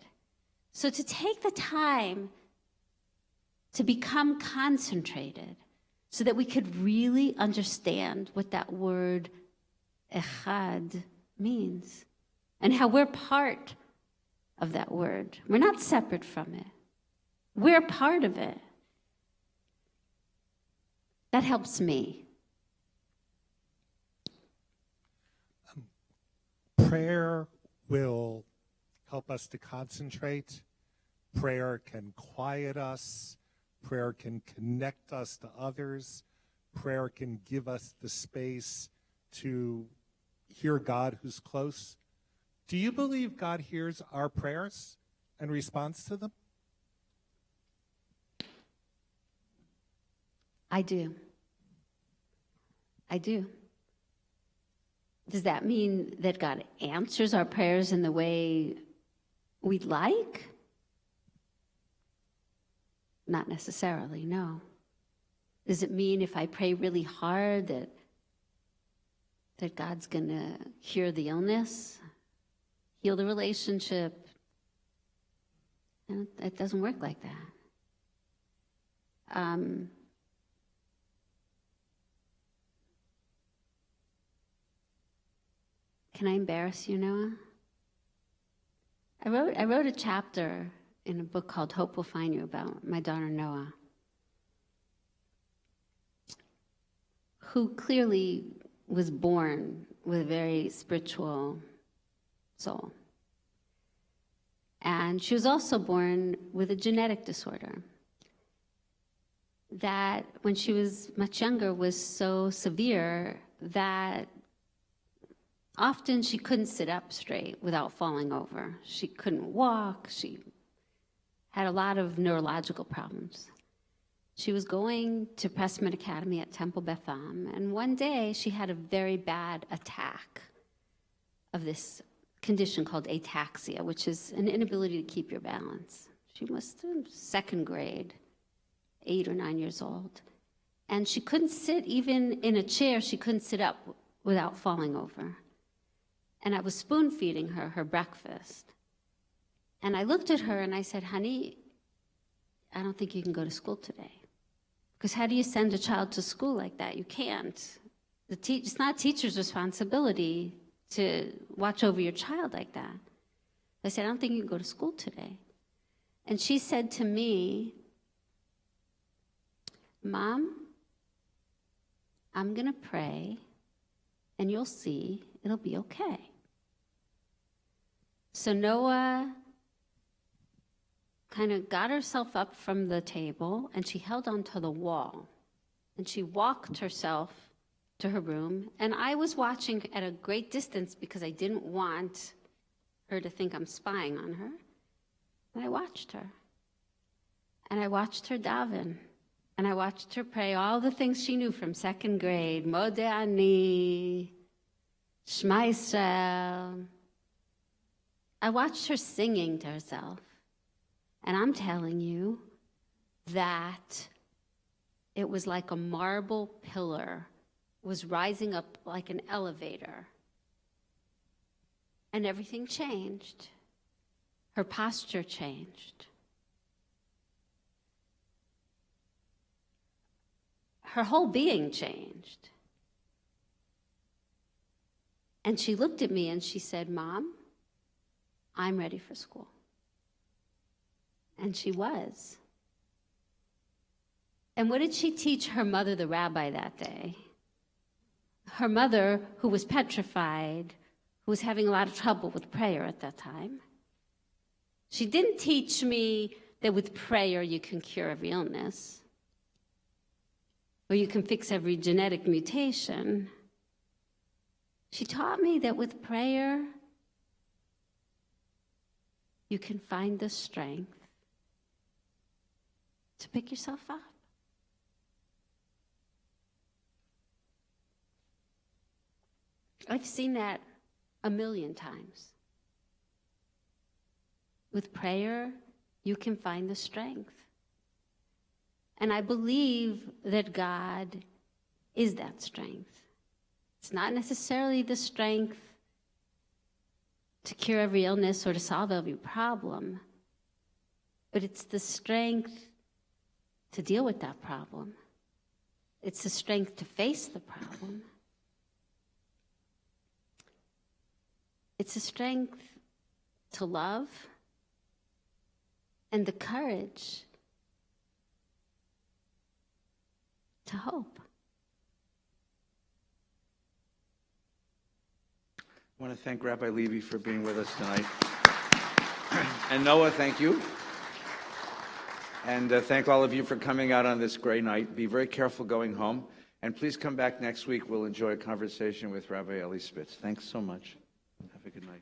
So to take the time to become concentrated so that we could really understand what that word echad means and how we're part of that word. We're not separate from it. We're part of it. That helps me. Prayer will help us to concentrate. Prayer can quiet us. Prayer can connect us to others. Prayer can give us the space to hear God who's close. Do you believe God hears our prayers and responds to them? I do. I do. Does that mean that God answers our prayers in the way we'd like? Not necessarily, no. Does it mean if I pray really hard that God's going to cure the illness, heal the relationship? And it doesn't work like that. Can I embarrass you, Noah? I wrote a chapter in a book called Hope Will Find You about my daughter Noah, who clearly was born with a very spiritual soul. And she was also born with a genetic disorder that, when she was much younger, was so severe that often she couldn't sit up straight without falling over. She couldn't walk. She had a lot of neurological problems. She was going to Pressman Academy at Temple Beth Am, and one day she had a very bad attack of this condition called ataxia, which is an inability to keep your balance. She was in second grade, 8 or 9 years old. And she couldn't sit, even in a chair, she couldn't sit up without falling over. And I was spoon feeding her breakfast. And I looked at her and I said, honey, I don't think you can go to school today. Because how do you send a child to school like that? You can't. It's not a teacher's responsibility to watch over your child like that. I said, I don't think you can go to school today. And she said to me, Mom, I'm going to pray, and you'll see it'll be okay. So Noah kind of got herself up from the table, and she held onto the wall, and she walked herself to her room, and I was watching at a great distance because I didn't want her to think I'm spying on her. And I watched her. And I watched her daven. And I watched her pray all the things she knew from second grade. Modeh Ani, Shema Yisrael. I watched her singing to herself. And I'm telling you that it was like a marble pillar was rising up like an elevator. And everything changed. Her posture changed. Her whole being changed. And she looked at me and she said, "Mom, I'm ready for school." And she was. And what did she teach her mother, the rabbi, that day? Her mother, who was petrified, who was having a lot of trouble with prayer at that time. She didn't teach me that with prayer you can cure every illness, or you can fix every genetic mutation. She taught me that with prayer, you can find the strength to pick yourself up. I've seen that a million times. With prayer, you can find the strength. And I believe that God is that strength. It's not necessarily the strength to cure every illness or to solve every problem, but it's the strength to deal with that problem. It's the strength to face the problem. It's the strength to love and the courage to hope. I want to thank Rabbi Levy for being with us tonight. And Noah, thank you. And thank all of you for coming out on this great night. Be very careful going home. And please come back next week. We'll enjoy a conversation with Rabbi Eli Spitz. Thanks so much. Have a good night.